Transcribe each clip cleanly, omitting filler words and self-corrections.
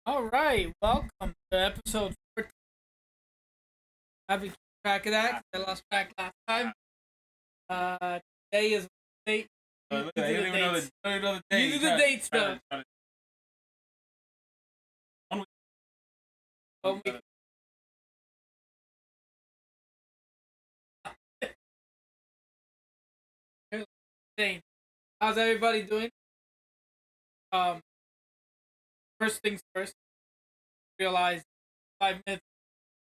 All right, welcome to episode 14. I've been keeping track of that 'cause I lost track last time. Today is date. Look at that. You don't even know the date. You do the date stuff. Oh, insane. How's everybody doing? Um, First things first. Realize 5 minutes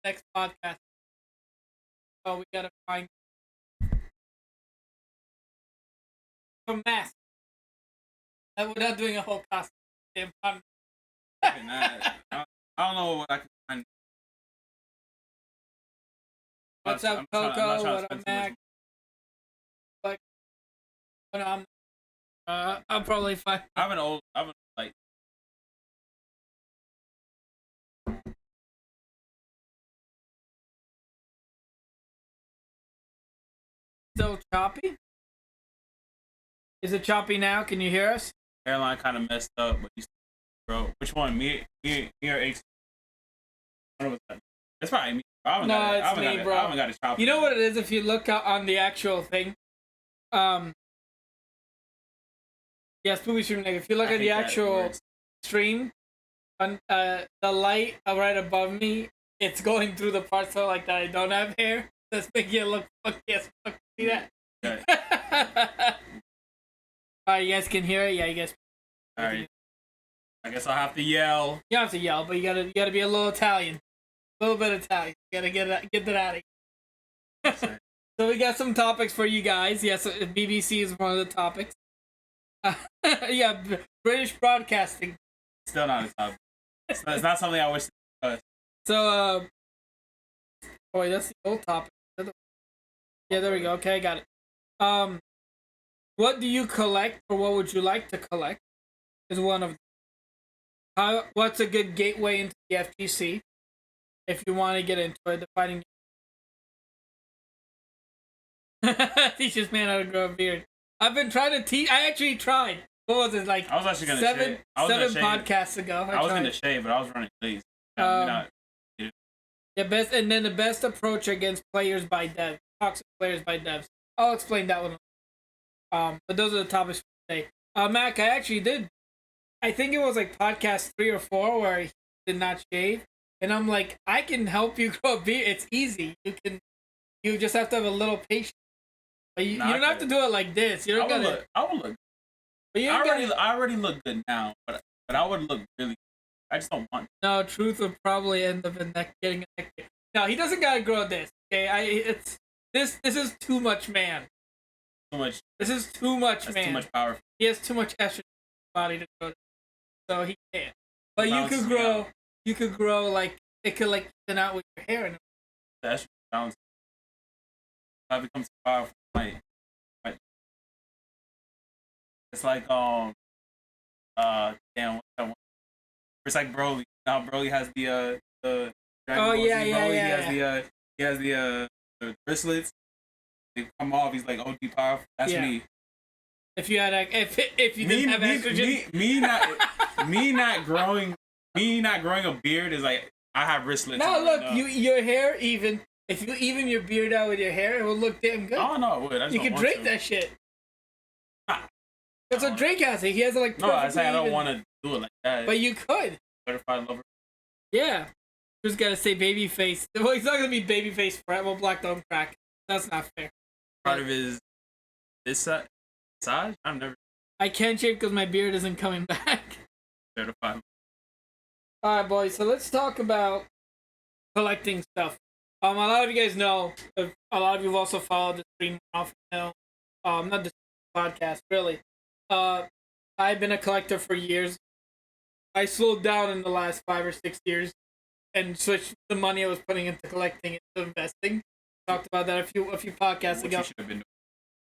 next podcast. So we gotta find a mask. We're not doing a whole costume. Damn fun. I don't know what I can find. What's up, Coco? What up, Mac? Like, oh, no, I'm probably fine. I'm like. Still choppy? Is it choppy now? Can you hear us? Airline kind of messed up, but bro. Which one? Me or H? It's probably me. No, it's me, bro. I haven't got a choppy. You know what it is? If you look on the actual thing, yeah, Spoopy Stream. If you look at the actual stream, on the light right above me, it's going through the parts that like that I don't have hair. That's making it look funky as fuck. See that? Okay. You guys can hear it. Yeah, you guys. All right. I guess I'll have to yell. You don't have to yell, but you gotta be a little Italian, a little bit Italian. You gotta get that out of here. So we got some topics for you guys. Yes, BBC is one of the topics. Yeah, British broadcasting. Still not a topic. It's not something I wish to discuss. So, boy, that's the old topic. Yeah, there we go. Okay, I got it. What do you collect, or what would you like to collect? Is one of them. What's a good gateway into the FGC? If you want to get into it, the fighting. Teaches man how to grow a beard. I've been trying to teach. I actually tried. What was it like? I was actually gonna seven shave. podcasts ago. I was gonna shave, but I was running late. The best approach against players by devs, toxic players by devs. I'll explain that one. But those are the topics for today. Mac, I actually did. I think it was like podcast 3 or 4 where he did not shave, and I'm like, I can help you grow a beard. It's easy. You just have to have a little patience. But you don't have to do it like this. You don't gotta. I would look. But I already look good now, but I would look really. I just don't want. No, Truth would probably end up in getting a neck. No, he doesn't gotta grow this. Okay, this is too much, man. Too much. This is too much, man. Too much power. He has too much estrogen in his body to grow, so he can't. But you could grow. You could grow like it could like thin out with your hair and. The estrogen balance. That becomes powerful. Like, it's like damn, what's that one? It's like Broly. Now Broly has the Dragon Ball Z Broly. He has the wristlets. They come off. He's like OD powerful. That's me. If you had if you didn't have estrogen, me not growing a beard is like I have wristlets. No, look, your hair even. If you even your beard out with your hair, it will look damn good. Oh no, it would. You can Drake that shit. That's what Drake has. He has it like. No, I say I don't want to do it like that. But you could. Certified lover. Yeah. Just gotta say babyface. Well, he's not gonna be babyface forever. Well, Black don't crack. That's not fair. Part of his size? I've never. I can't shave because my beard isn't coming back. Certified. Alright, boys. So let's talk about collecting stuff. A lot of you guys know. A lot of you have also followed the stream off now. Not the podcast, really. I've been a collector for years. I slowed down in the last 5 or 6 years and switched the money I was putting into collecting into investing. Talked about that a few podcasts ago. You should have been doing.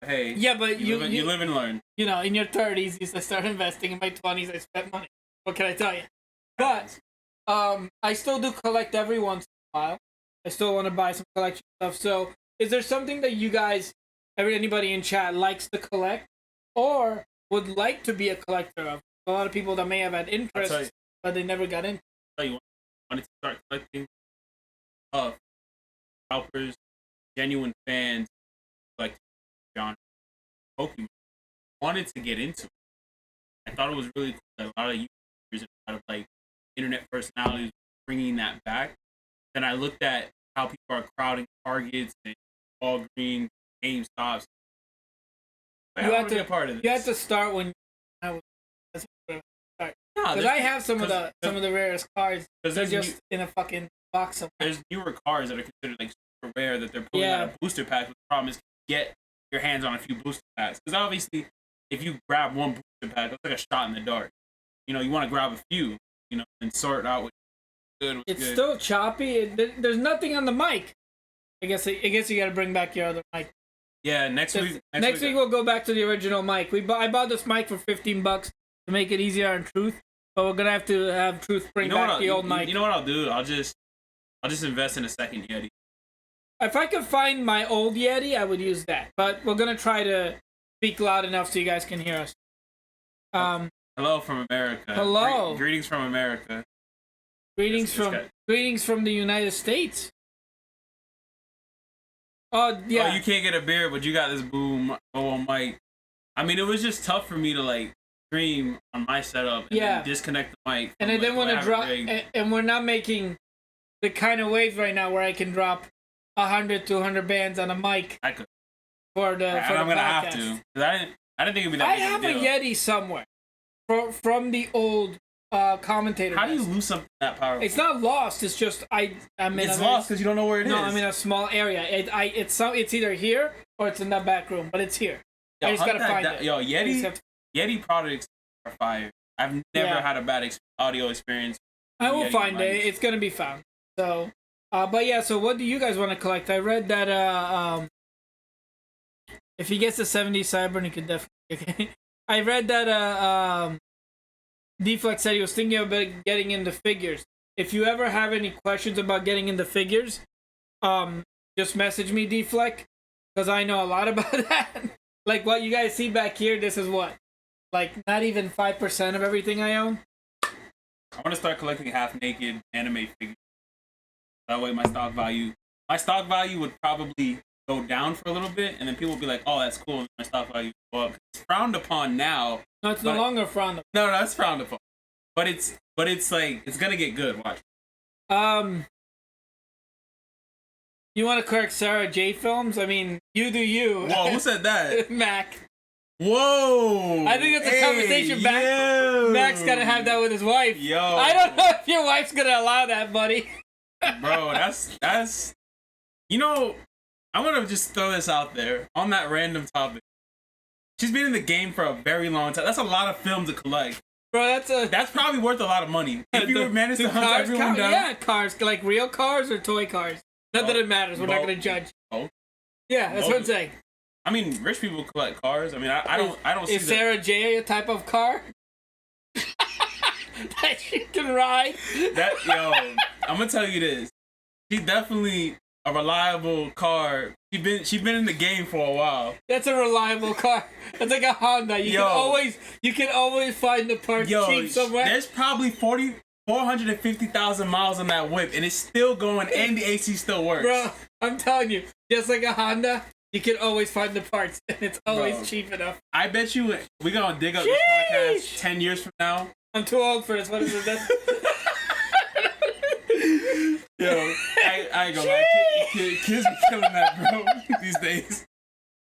Hey. Yeah, but you live and learn. You know, in your 30s, I started investing. In my 20s, I spent money. What can I tell you? But I still do collect every once in a while. I still want to buy some collection stuff. So, is there something that you guys, anybody in chat, likes to collect or would like to be a collector of? A lot of people that may have had interest but they never got in. So you wanted to start collecting scalpers, genuine fans, like genre Pokemon. Wanted to get into it. I thought it was really cool that a lot of YouTubers and a lot of like internet personalities bringing that back. Then I looked at how people are crowding Targets and Walgreens, GameStops. Like, You I had want to be a part of this. You had to start when I was. Because I have some of the rarest cards. They're just in a fucking box somewhere. There's newer cards that are considered like super rare that they're pulling out a booster pack. But the problem is get your hands on a few booster packs. Because obviously, if you grab one booster pack, it's like a shot in the dark. You know, you want to grab a few, you know, and sort out what's good. It's still choppy. There's nothing on the mic. I guess you got to bring back your other mic. Yeah, next week we'll go back to the original mic. I bought this mic for $15 to make it easier on Truth, but we're gonna have to have Truth bring back the old mic. You know what I'll do? I'll just invest in a second Yeti. If I could find my old Yeti, I would use that. But we're gonna try to speak loud enough so you guys can hear us. Hello from America. Hello. Greetings from America. Greetings from the United States. Oh yeah. Oh, you can't get a beer, but you got this boom mic. I mean, it was just tough for me to like stream on my setup and then disconnect the mic. And I didn't want to drop. And we're not making the kind of waves right now where I can drop 100, 200 bands on a mic. I could. I'm gonna have to. I didn't think it'd be that. I have a Yeti somewhere from the old commentator. How do you lose something that powerful? It's not lost. It's just I'm in. It's lost because you don't know where it is. No, I'm in a small area. It's either here or it's in that back room, but it's here. I just gotta find it. Yo, Yeti products are fire. I've never had a bad audio experience. I will find it. It's gonna be found. So, but yeah. So, what do you guys want to collect? I read that if he gets the 70 Cyburn, he could definitely. Okay. I read that Deflex said he was thinking about getting into figures. If you ever have any questions about getting into figures, just message me, Deflex, because I know a lot about that. Like what you guys see back here, this is what? Like not even 5% of everything I own? I want to start collecting half-naked anime figures. That way my stock value would probably go down for a little bit, and then people will be like, oh, that's cool, and my stock value will go up. It's frowned upon now. No, it's no longer frowned upon. No, it's frowned upon. But it's like, it's gonna get good, watch. You want to correct Sarah J Films? I mean, you do you. Whoa, who said that? Mac. Whoa! I think it's a conversation Mac's gotta have that with his wife. Yo. I don't know if your wife's gonna allow that, buddy. Bro, that's you know, I want to just throw this out there on that random topic. She's been in the game for a very long time. That's a lot of film to collect. Bro, that's probably worth a lot I'm money. If you manage to hunt everyone down. Yeah, cars, like real cars or toy cars. Not that it matters. We're not going to judge. Oh. Yeah, that's what I'm saying. I mean, rich people collect cars. I mean, I don't see Is Sarah J a type of car? That she can ride? I'm going to tell you this. She's definitely a reliable car. She's been in the game for a while. That's a reliable car. That's like a Honda. You can always find the parts cheap somewhere. There's probably 450,000 miles on that whip, and it's still going, and the AC still works. Bro, I'm telling you, just like a Honda, you can always find the parts, and it's always cheap enough. I bet you we're gonna dig up this podcast 10 years from now. I'm too old for this. What is it? Yo, I ain't gonna lie. Kids be killing that, bro, these days.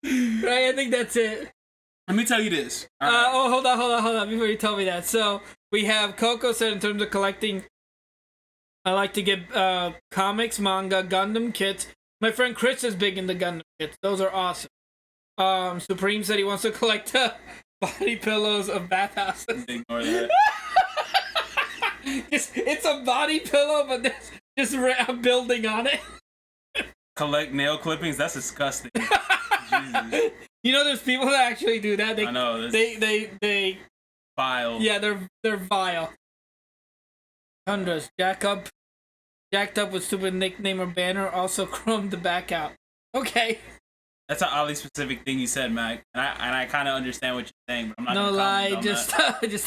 Right, I think that's it. Let me tell you this. Right. Hold on, before you tell me that. So, we have Coco said in terms of collecting, I like to get comics, manga, Gundam kits. My friend Chris is big into Gundam kits. Those are awesome. Supreme said he wants to collect body pillows of bathhouses. Ignore that. It's a body pillow, but there's just a building on it. Collect nail clippings? That's disgusting. Jesus. You know, there's people that actually do that. I know. They vile. Yeah, they're vile. Tundras jacked up with stupid nickname or banner. Also chromed the back out. Okay. That's an oddly specific thing you said, Mac, and I kind of understand what you're saying, but I'm not. No lie, just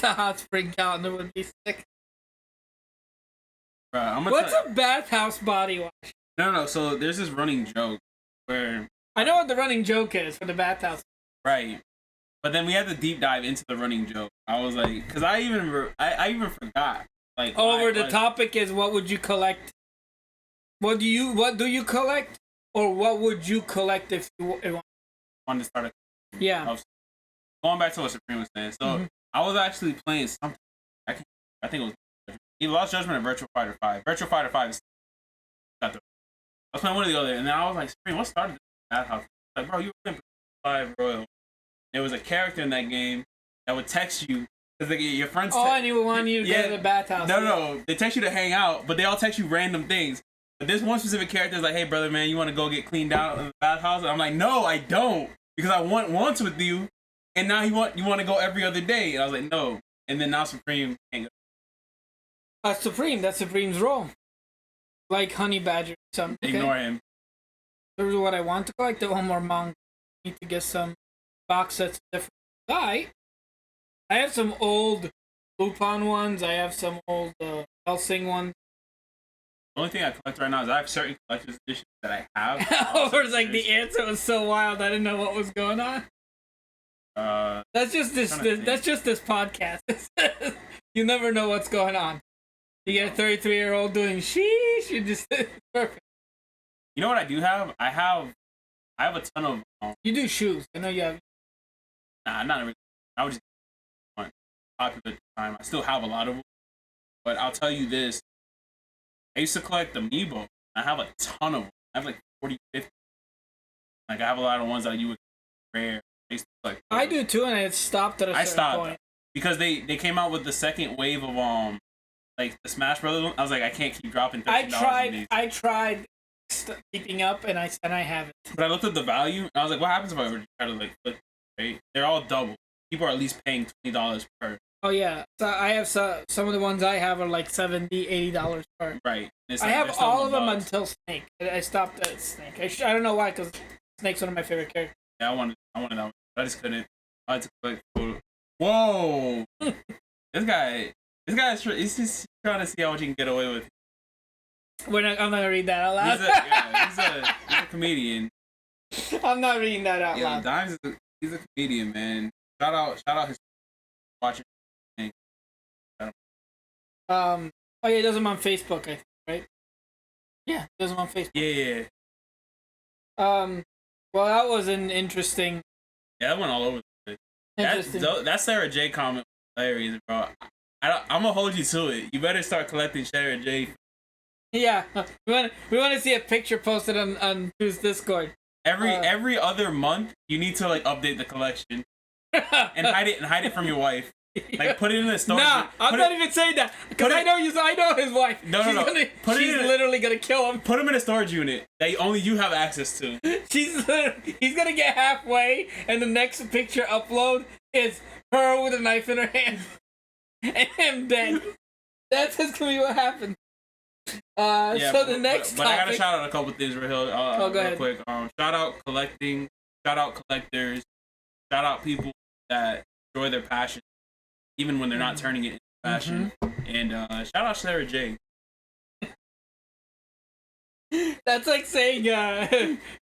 a hot spring calendar would be sick. What's a bathhouse body wash? No. So there's this running joke where I know what the running joke is for the bathhouse. Right. But then we had to deep dive into the running joke. I was like, because I even forgot. Like, the topic is what would you collect? What do you collect, or what would you collect if you wanted to start a? Yeah. Going back to what Supreme was saying, so I was actually playing something. I think it was he Lost Judgment and Virtua Fighter 5. Virtua Fighter 5 is not the. I was playing one or the other, and then I was like, Supreme, what started this bathhouse? Like, bro, you were playing 5 Royal. There was a character in that game that would text you because your friends. And he would want you to go to the bathhouse. No, they text you to hang out, but they all text you random things. But this one specific character is like, "Hey, brother, man, you want to go get cleaned out in the bathhouse?" And I'm like, "No, I don't, because I went once with you, and now you want to go every other day." And I was like, "No." And then now Supreme can't go. Supreme, that's Supreme's role. Like Honey Badger or something. Ignore him. This is what I want to collect. The one more manga. I need to get some box sets of different. I have some old Lupin ones. I have some old Hellsing ones. The only thing I collect right now is I have certain collector's editions that I have. It's like the answer was so wild. I didn't know what was going on. That's just this podcast. You never know what's going on. You get a 33-year-old doing sheesh. You just perfect. You know what I do have? I have a ton of. You do shoes. I know you have. Nah, not really. I was just popular at the time. I still have a lot of them, but I'll tell you this: I used to collect Amiibo. I have a ton of them. I have like 40, 50. Like I have a lot of ones that you would rare. I do too, and I stopped at a certain point because they came out with the second wave of like the Smash Brothers one. I was like, I can't keep dropping $13. I tried keeping up, and I haven't. But I looked at the value, and I was like, what happens if I were to try to like flip? Right? They're all double. People are at least paying $20 per. Oh yeah, so I have some of the ones I have are like $70, $80 per. Right. I have all of them until Snake. I stopped at Snake. I don't know why, because Snake's one of my favorite characters. Yeah, I wanted that one. But I just couldn't. I had to collect photos. Whoa! This guy he's just trying to see how much he can get away with. I'm not gonna read that out loud. He's a comedian. I'm not reading that out loud. Dimes he's a comedian, man. Shout out his watching. Oh yeah, he does them on Facebook, I think, right? Yeah, he does them on Facebook. Yeah. Well, that was an interesting. Yeah, that went all over the place. That Sarah J comment was hilarious, bro. I'm gonna hold you to it. You better start collecting Sarah J. Yeah, we want to see a picture posted on whose Discord. Every other month, you need to like update the collection and hide it from your wife. Like put it in the storage. Nah, I'm not even saying that because I know his wife. No. She's literally gonna kill him. Put him in a storage unit that only you have access to. He's gonna get halfway, and the next picture upload is her with a knife in her hand, and him dead. That's just gonna be what happenens. So the next topic. I gotta shout out a couple things real quick. Shout out collecting. Shout out collectors. Shout out people that enjoy their passion, even when they're not turning it into fashion. And shout out Sarah J. That's like saying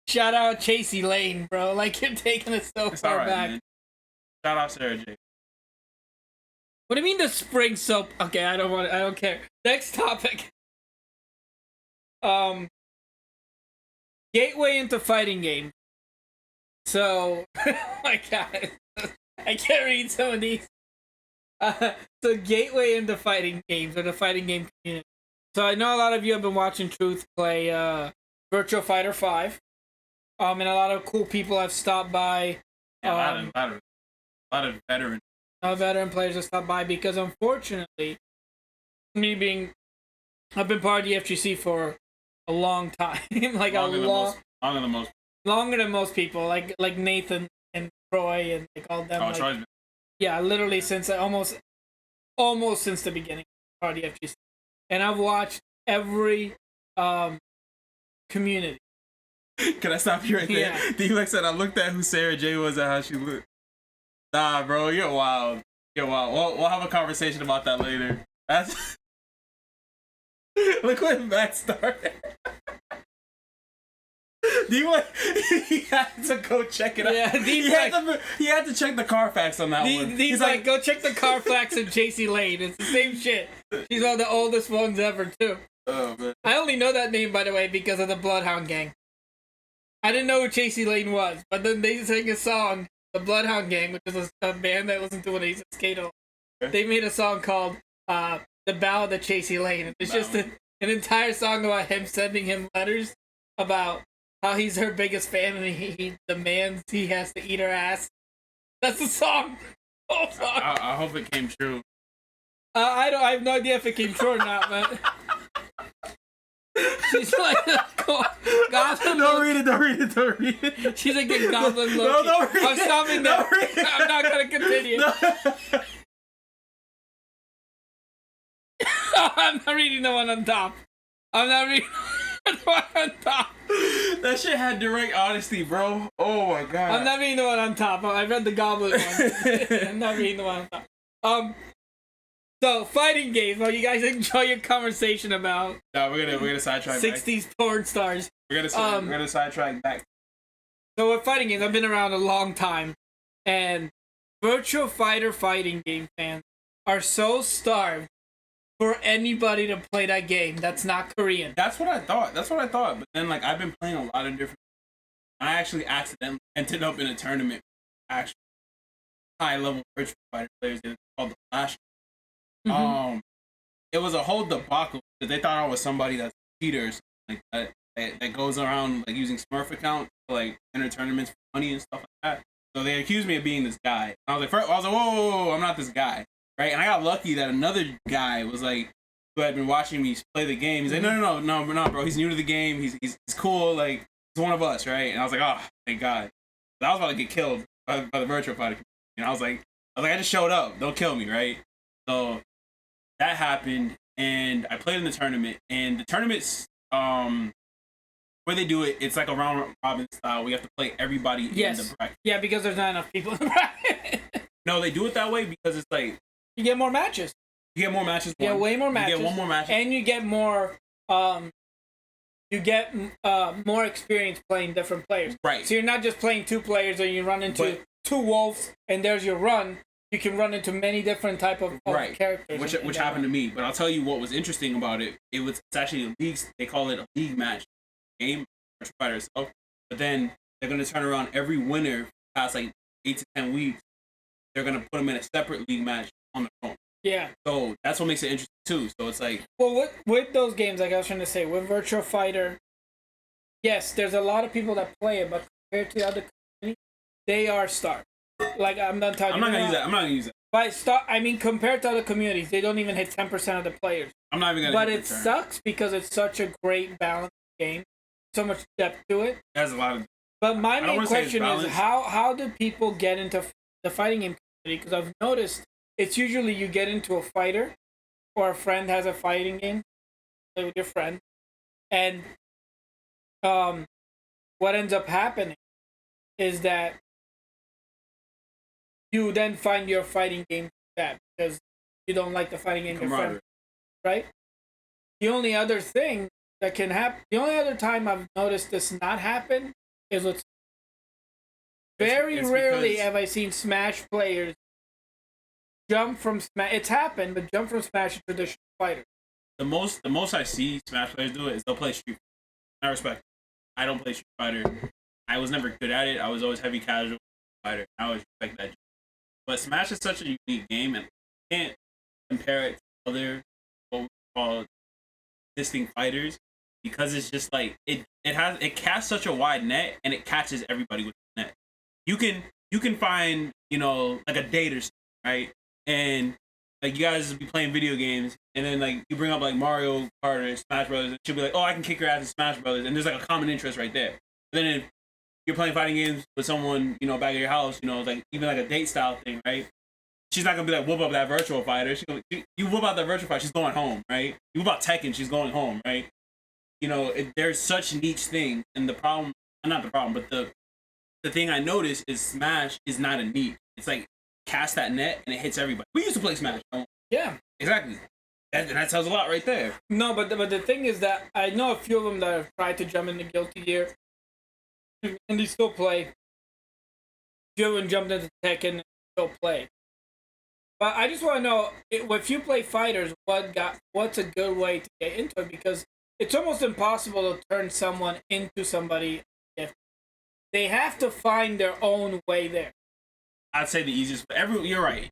shout out Chasey Lane, bro. Like you're taking it so far back. Man. Shout out Sarah J. What do you mean the spring soap? Okay, I don't care. Next topic. Gateway into fighting games. So, my God, I can't read some of these. So gateway into fighting games, or the fighting game community. So I know a lot of you have been watching Truth play Virtua Fighter 5. And a lot of cool people have stopped by. A lot of veterans. Veteran players have stopped by because, unfortunately, I've been part of the FGC for a long time, like longer than most people, like Nathan and Troy and like all them. Troy's literally since almost since the beginning of the FGC, and I've watched every community. Can I stop you right there? Yeah. D-Lex said I looked at who Sarah J was and how she looked. Nah, bro, you're wild. We'll have a conversation about that later. Look when Matt started. He had to go check it out. Yeah, he had to check the Carfax on that one. He's like, go check the Carfax and JC Lane. It's the same shit. She's one of the oldest ones ever, too. Oh, man. I only know that name, by the way, because of the Bloodhound Gang. I didn't know who JC Lane was, but then they sang a song, the Bloodhound Gang, which is a band that I listened to when I used to skate. They made a song called The Ballad of JC Lane. It's just an entire song about him sending him letters about how he's her biggest fan and he demands he has to eat her ass. That's the song. Oh, fuck. I hope it came true. I have no idea if it came true or not, man. She's like a goblin. Don't read it. She's like a goblin look. No, don't read I'm stopping there. I'm not gonna continue. No. I'm not reading the one on top. I'm not reading the one on top. That shit had direct honesty, bro. Oh my god. I'm not reading the one on top. I read the goblin one. I'm not reading the one on top. So fighting games. Well, you guys enjoy your conversation about. No, we're gonna sidetrack. 60s porn stars. We're gonna sidetrack back. So with fighting games, I've been around a long time, and Virtua Fighter fighting game fans are so starved for anybody to play that game that's not Korean. That's what I thought. But then, like, I've been playing a lot of different. I actually accidentally ended up in a tournament. Actually, high level Virtua Fighter players. It's called the Flash. Mm-hmm. It was a whole debacle because they thought I was somebody that's a cheater or something like that goes around like using Smurf accounts to like enter tournaments for money and stuff like that. So they accused me of being this guy. I was like, whoa, I'm not this guy, right? And I got lucky that another guy was like, who had been watching me play the game. He's like, no, bro. He's new to the game. He's cool. Like, he's one of us, right? And I was like, oh, thank God. But I was about to get killed by the Virtua Fighter. And I was like, I just showed up. Don't kill me, right? So that happened, and I played in the tournament. And the tournaments, where they do it, it's like a round robin style. We have to play everybody in the bracket. Yeah, because there's not enough people in the bracket. No, they do it that way because it's like you get more matches. You get more matches. You get way more matches. You get one more match, and you get more. More experience playing different players. Right. So you're not just playing two players, or you run into two wolves, and there's your run. You can run into many different type of characters. Which happened to me. But I'll tell you what was interesting about it. It's actually a league. They call it a league match game, Virtua Fighter itself. But then they're going to turn around every winner past like 8 to 10 weeks. They're going to put them in a separate league match on the phone. Yeah. So that's what makes it interesting too. So it's like. Well, with those games, like I was trying to say, with Virtua Fighter, yes, there's a lot of people that play it, but compared to the other community, they are starved. Like, I'm not talking. I'm not gonna use that. But compared to other communities, they don't even hit 10% of the players. I'm not even gonna. But it sucks because it's such a great balanced game, so much depth to it. It has a lot of. But my main question is how do people get into the fighting game community? Because I've noticed it's usually you get into a fighter, or a friend has a fighting game, play with your friend, and what ends up happening is that you then find your fighting game bad because you don't like the fighting game your friend, right? The only other thing that can happen, the only other time I've noticed this not happen is with very rarely have I seen Smash players jump from Smash. It's happened, but jump from Smash to traditional fighter. The most I see Smash players do it is they'll play Street Fighter. I respect it. I don't play Street Fighter. I was never good at it. I was always heavy casual fighter. I always respect that. But Smash is such a unique game, and you can't compare it to other what we call existing fighters because it's just like it casts such a wide net and it catches everybody with the net. You can find like a date or something, right? And like you guys be playing video games, and then like you bring up like Mario Kart or Smash Brothers, and she'll be like, "Oh, I can kick your ass in Smash Brothers," and there's like a common interest right there. But then if you're playing fighting games with someone, back at your house, like even like a date style thing, right? She's not gonna be like whoop up that Virtua Fighter. You whoop out that Virtua Fighter, she's going home, right? You whoop out Tekken, she's going home, right? There's such niche things, and the problem, not the problem, but the thing I noticed is Smash is not a niche. It's like cast that net and it hits everybody. We used to play Smash. Yeah, exactly. That tells a lot right there. No, but the thing is that I know a few of them that have tried to jump into Guilty Gear, and they still play. You haven't jumped into Tekken and still play. But I just want to know, if you play fighters, what's a good way to get into it? Because it's almost impossible to turn someone into somebody if they have to find their own way there. I'd say the easiest. You're right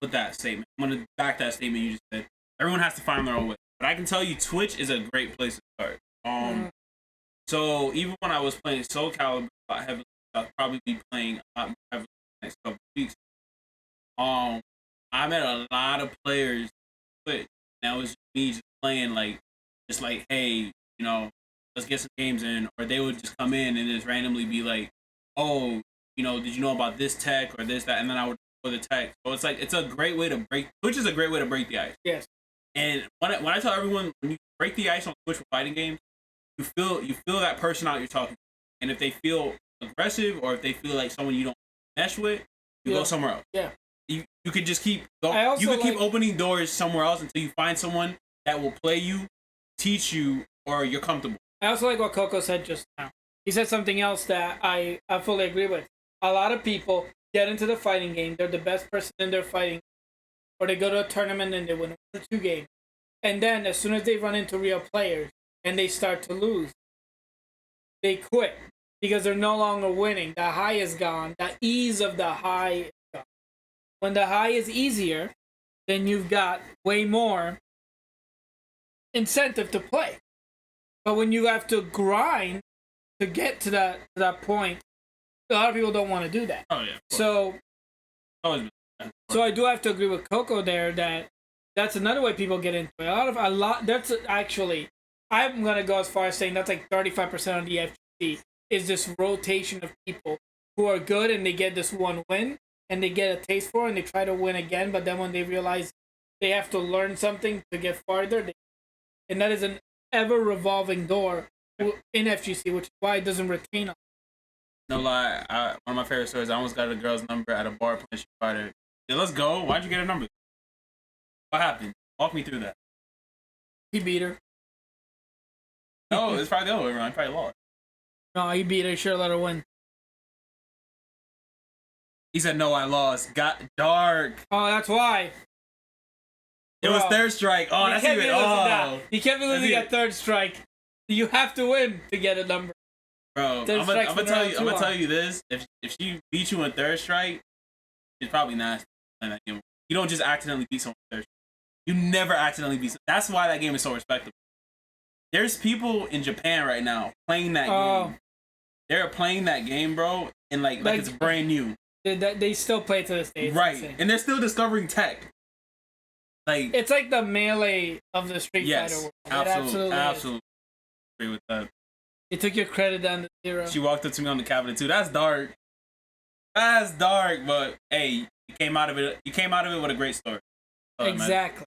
with that statement. I'm gonna back that statement you just said. Everyone has to find their own way. But I can tell you, Twitch is a great place to start. So even when I was playing Soul Calibur heavily, I'll probably be playing a lot more heavily the next couple of weeks. I met a lot of players on Twitch. That was me just playing just like, hey, let's get some games in. Or they would just come in and just randomly be like, oh, did you know about this tech or this, that? And then I would go the tech. So it's a great way to Twitch is a great way to break the ice. Yes. And when I tell everyone, when you break the ice on Twitch with fighting games, you feel that person out you're talking to. And if they feel aggressive or if they feel like someone you don't mesh with, you go somewhere else. Yeah. You could just keep going. You could keep opening doors somewhere else until you find someone that will play you, teach you, or you're comfortable. I also like what Coco said just now. He said something else that I fully agree with. A lot of people get into the fighting game. They're the best person in their fighting, or they go to a tournament and they win 1 or 2 games. And then as soon as they run into real players and they start to lose, they quit because they're no longer winning. The high is gone. The ease of the high is gone. When the high is easier, then you've got way more incentive to play. But when you have to grind to get to that point, a lot of people don't want to do that. Oh yeah. So I do have to agree with Coco there that that's another way people get into it. That's actually, I'm gonna go as far as saying that's like 35% of the FGC is this rotation of people who are good and they get this one win and they get a taste for it and they try to win again, but then when they realize they have to learn something to get farther, and that is an ever revolving door in FGC, which is why it doesn't retain them. No lie, one of my favorite stories, I almost got a girl's number at a bar playing Street Fighter. Yeah, let's go. Why'd you get her number? What happened? Walk me through that. He beat her. No, it's probably the other way around. He probably lost. No, he beat her. He should have let her win. He said, no, I lost. Got dark. Oh, that's why. It was third strike. Oh, that's even. Oh. You can't be losing at third strike. You have to win to get a number. Bro, I'm gonna tell you this. If she beat you in third strike, it's probably nasty playing that game. You don't just accidentally beat someone in third strike. You never accidentally beat someone. That's why that game is so respectable. There's people in Japan right now playing that game. They're playing that game, bro, and like it's brand new. They still play to this day. Right, and they're still discovering tech. Like it's like the Melee of the Street Fighter world. Absolutely agree with that. You took your credit down to 0. She walked up to me on the cabinet too. That's dark. That's dark, but hey, you came out of it with a great story. Exactly.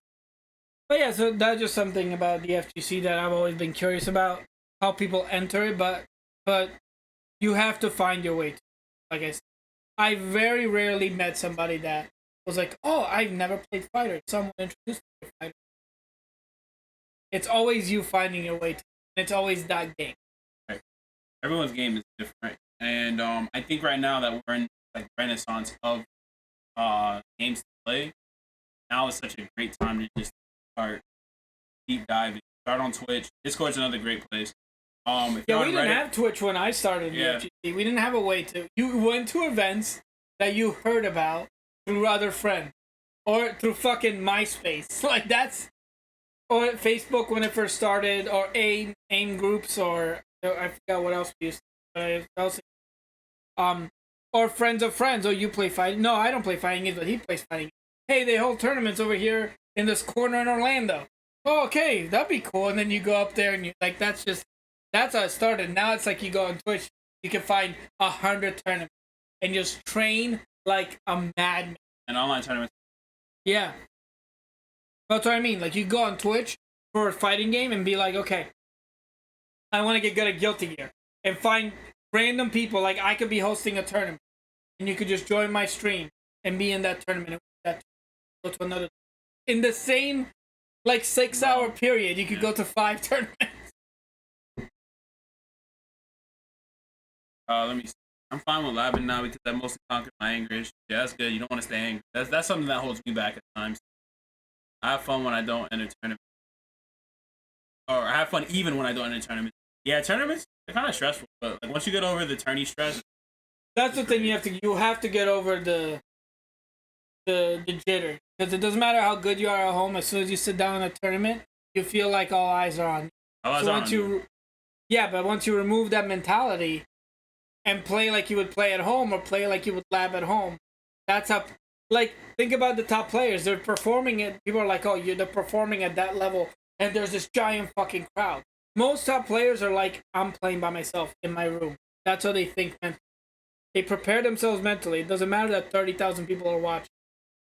But yeah, so that's just something about the FGC that I've always been curious about, how people enter it, but you have to find your way to it. Like I said, I very rarely met somebody that was like, oh, I've never played fighter. Someone introduced me to fighter. It's always you finding your way to it. It's always that game. Right. Everyone's game is different. And I think right now that we're in like renaissance of games to play, now is such a great time to just start deep diving. Start on Twitch. Discord's another great place. We didn't have Twitch when I started the FGC. We didn't have a way to. You went to events that you heard about through other friends or through fucking MySpace. Like that's, or Facebook when it first started, or AIM groups, or I forgot what else we used to. Or friends of friends. Oh, you play fighting? No, I don't play fighting games, but he plays fighting games. Hey, they hold tournaments over here in this corner in Orlando. Oh, okay, that'd be cool. And then you go up there and you like that's how it started. Now it's like you go on Twitch, you can find 100 tournaments and just train like a madman. An online tournament. Yeah. That's what I mean. Like you go on Twitch for a fighting game and be like, okay, I want to get good at Guilty Gear, and find random people. Like I could be hosting a tournament, and you could just join my stream and be in that tournament. Go to another in the same like 6-hour period, you could go to 5 tournaments. Let me see. I'm fine with labbing now because I mostly conquered my anger issues. Yeah, that's good. You don't want to stay angry. That's something that holds me back at times. I have fun when I don't enter tournaments. Or I have fun even when I don't enter tournaments. Yeah, tournaments are kind of stressful, but like once you get over the tourney stress, that's the thing you have to get over the jitter, because it doesn't matter how good you are at home. As soon as you sit down in a tournament, you feel like all eyes are on you. But once you remove that mentality and play like you would play at home or play like you would lab at home, that's how. Like, think about the top players. They're performing it. People are like, oh, they're performing at that level, and there's this giant fucking crowd. Most top players are like, I'm playing by myself in my room. That's how they think mentally. They prepare themselves mentally. It doesn't matter that 30,000 people are watching.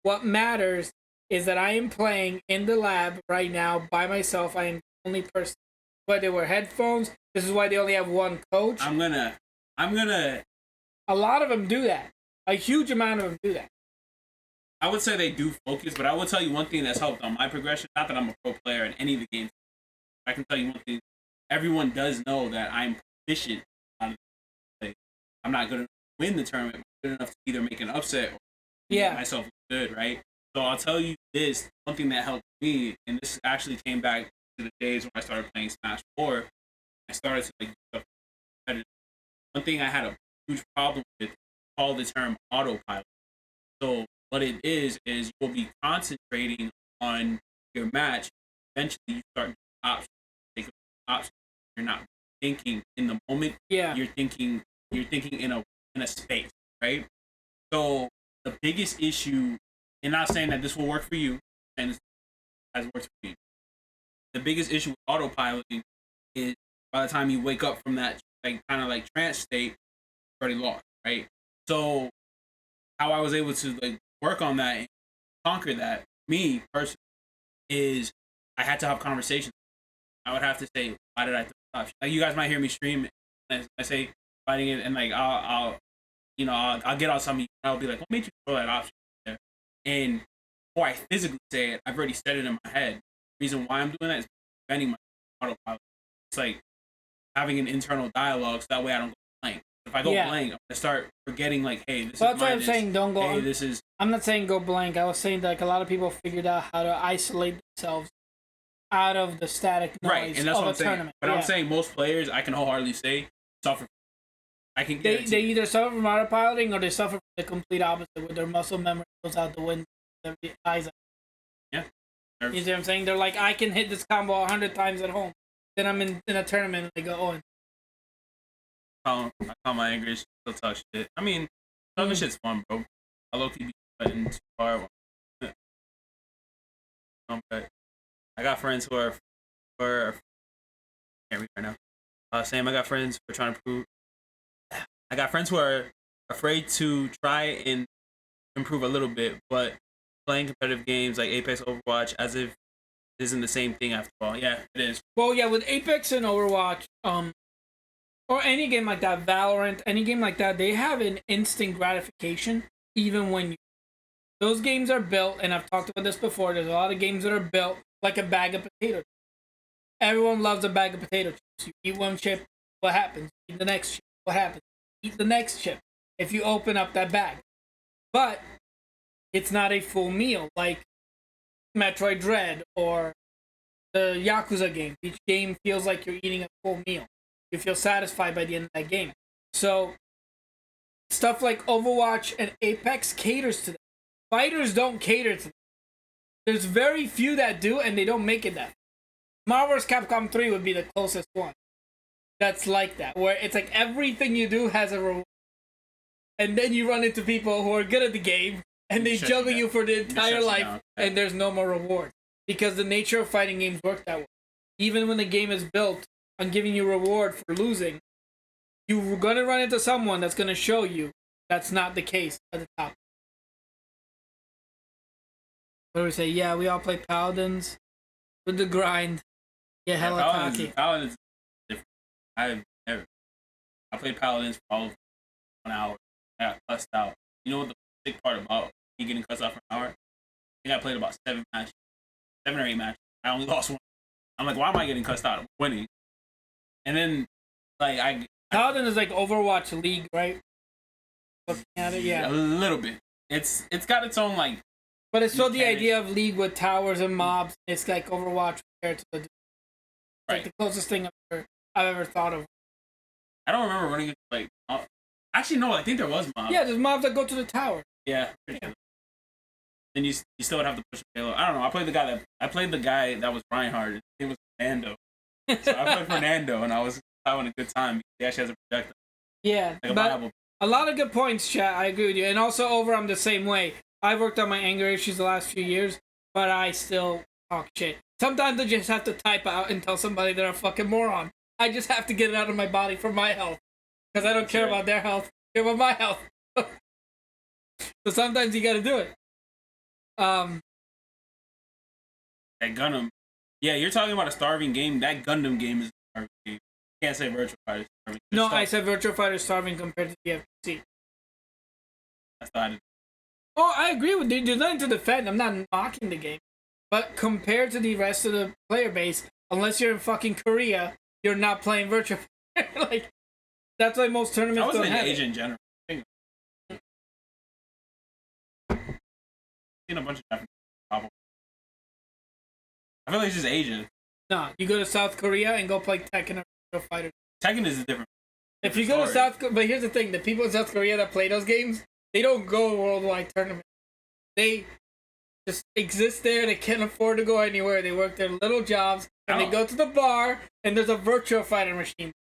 What matters is that I am playing in the lab right now by myself. I am the only person. But they wear headphones. This is why they only have one coach. I'm gonna. A lot of them do that. A huge amount of them do that. I would say they do focus, but I will tell you one thing that's helped on my progression. Not that I'm a pro player in any of the games. I can tell you one thing. Everyone does know that I'm proficient on the play. I'm not good enough to win the tournament. I'm good enough to either make an upset or make myself look good, right? So I'll tell you this. One thing that helped me, and this actually came back to the days when I started playing Smash 4. I started to like do stuff. One thing I had a huge problem with called the term autopilot. So what it is you will be concentrating on your match. Eventually, you start options. Take options. You're not thinking in the moment. Yeah. You're thinking in a space, right? So the biggest issue, and not saying that this will work for you, and this has worked for me. The biggest issue with autopiloting is by the time you wake up from that like kind of like trance state, you're already lost, right? So how I was able to like work on that and conquer that, me personally, is I had to have conversations. I would have to say, why did I throw the option? Like you guys might hear me stream, and I say fighting it, and like I'll get on something, and I'll be like, what made you throw that option there? And before I physically say it, I've already said it in my head. The reason why I'm doing that is preventing my autopilot. It's like having an internal dialogue, so that way I don't go blank. If I go blank, I'm gonna start forgetting like, hey, this is that's why I'm saying don't go. Hey, this is. I'm not saying go blank. I was saying that like a lot of people figured out how to isolate themselves out of the static noise right, and that's what I'm saying. Tournament. But I'm saying most players, I can wholeheartedly say, suffer. I can. They either suffer from autopiloting or they suffer from the complete opposite, where their muscle memory goes out the window. Their eyes. Yeah. You see what I'm saying? They're like, I can hit this combo 100 times at home. Then I'm in a tournament and they go, oh. I call my anger still talk shit. I mean, talking shit's fun, bro. I low-key be putting too far. Okay. I got friends who are can't read right now. Same. I got friends who are trying to prove. I got friends who are afraid to try and improve a little bit, but playing competitive games like Apex, Overwatch, as if it isn't the same thing after all. Yeah, it is. Well, yeah, with Apex and Overwatch, or any game like that, Valorant, any game like that, they have an instant gratification even when you. Those games are built, and I've talked about this before, there's a lot of games that are built like a bag of potato chips. Everyone loves a bag of potato chips. You eat one chip, what happens? Eat the next chip, what happens? Eat the next chip if you open up that bag. But it's not a full meal like Metroid Dread or the Yakuza game. Each game feels like you're eating a full meal. You feel satisfied by the end of that game. So stuff like Overwatch and Apex caters to them. Fighters don't cater to them. There's very few that do, and they don't make it that. Marvel vs. Capcom 3 would be the closest one. That's like that, where it's like everything you do has a reward. And then you run into people who are good at the game, and they juggle you for the entire life, and there's no more reward. Because the nature of fighting games work that way. Even when the game is built on giving you reward for losing, you're going to run into someone that's going to show you that's not the case at the top. What do we say? Yeah, we all play Paladins with the grind. Yeah, hella cocky. Paladins is different. I played Paladins for all of 1 hour. I got cussed out. You know what the sick part about me getting cussed out for an hour? I think I played about 7 or 8 matches. I only lost one. I'm like, why am I getting cussed out? I'm winning. And then, like, Paladin is like Overwatch League, right? Looking at it, yeah. A little bit. It's got its own, like... But it's still the idea of League with towers and mobs. It's like Overwatch compared to the... Right. Like the closest thing I've ever thought of. I don't remember running into, like... actually, no, I think there was mobs. Yeah, there's mobs that go to the tower. Yeah. Then you still would have to push a payload. I don't know. I played the guy that was Reinhardt. His name was Fernando. So I played Fernando, and I was having a good time. He actually has a projectile. Yeah, like but a lot of good points, chat. I agree with you. And also, I'm the same way. I've worked on my anger issues the last few years, but I still talk shit. Sometimes I just have to type out and tell somebody they're a fucking moron. I just have to get it out of my body for my health. Because I don't care about their health. I care about my health. So sometimes you gotta do it. That Gundam. Yeah, you're talking about a starving game. That Gundam game is a starving game. You can't say Virtua Fighter starving. No, I said Virtua Fighter starving compared to the FGC. That's not it. Oh, I agree with you. There's nothing to defend. I'm not mocking the game. But compared to the rest of the player base, unless you're in fucking Korea, you're not playing Virtua Fighter. Like, that's why most tournaments don't have Asia in general. Seen a bunch of different problems. I feel like it's just Asia. No, you go to South Korea and go play Tekken or Virtua Fighter. Tekken is a different. If you go to South Korea, but here's the thing: the people in South Korea that play those games, they don't go to worldwide tournaments. They just exist there. They can't afford to go anywhere. They work their little jobs, and they go to the bar, and there's a Virtua Fighter machine.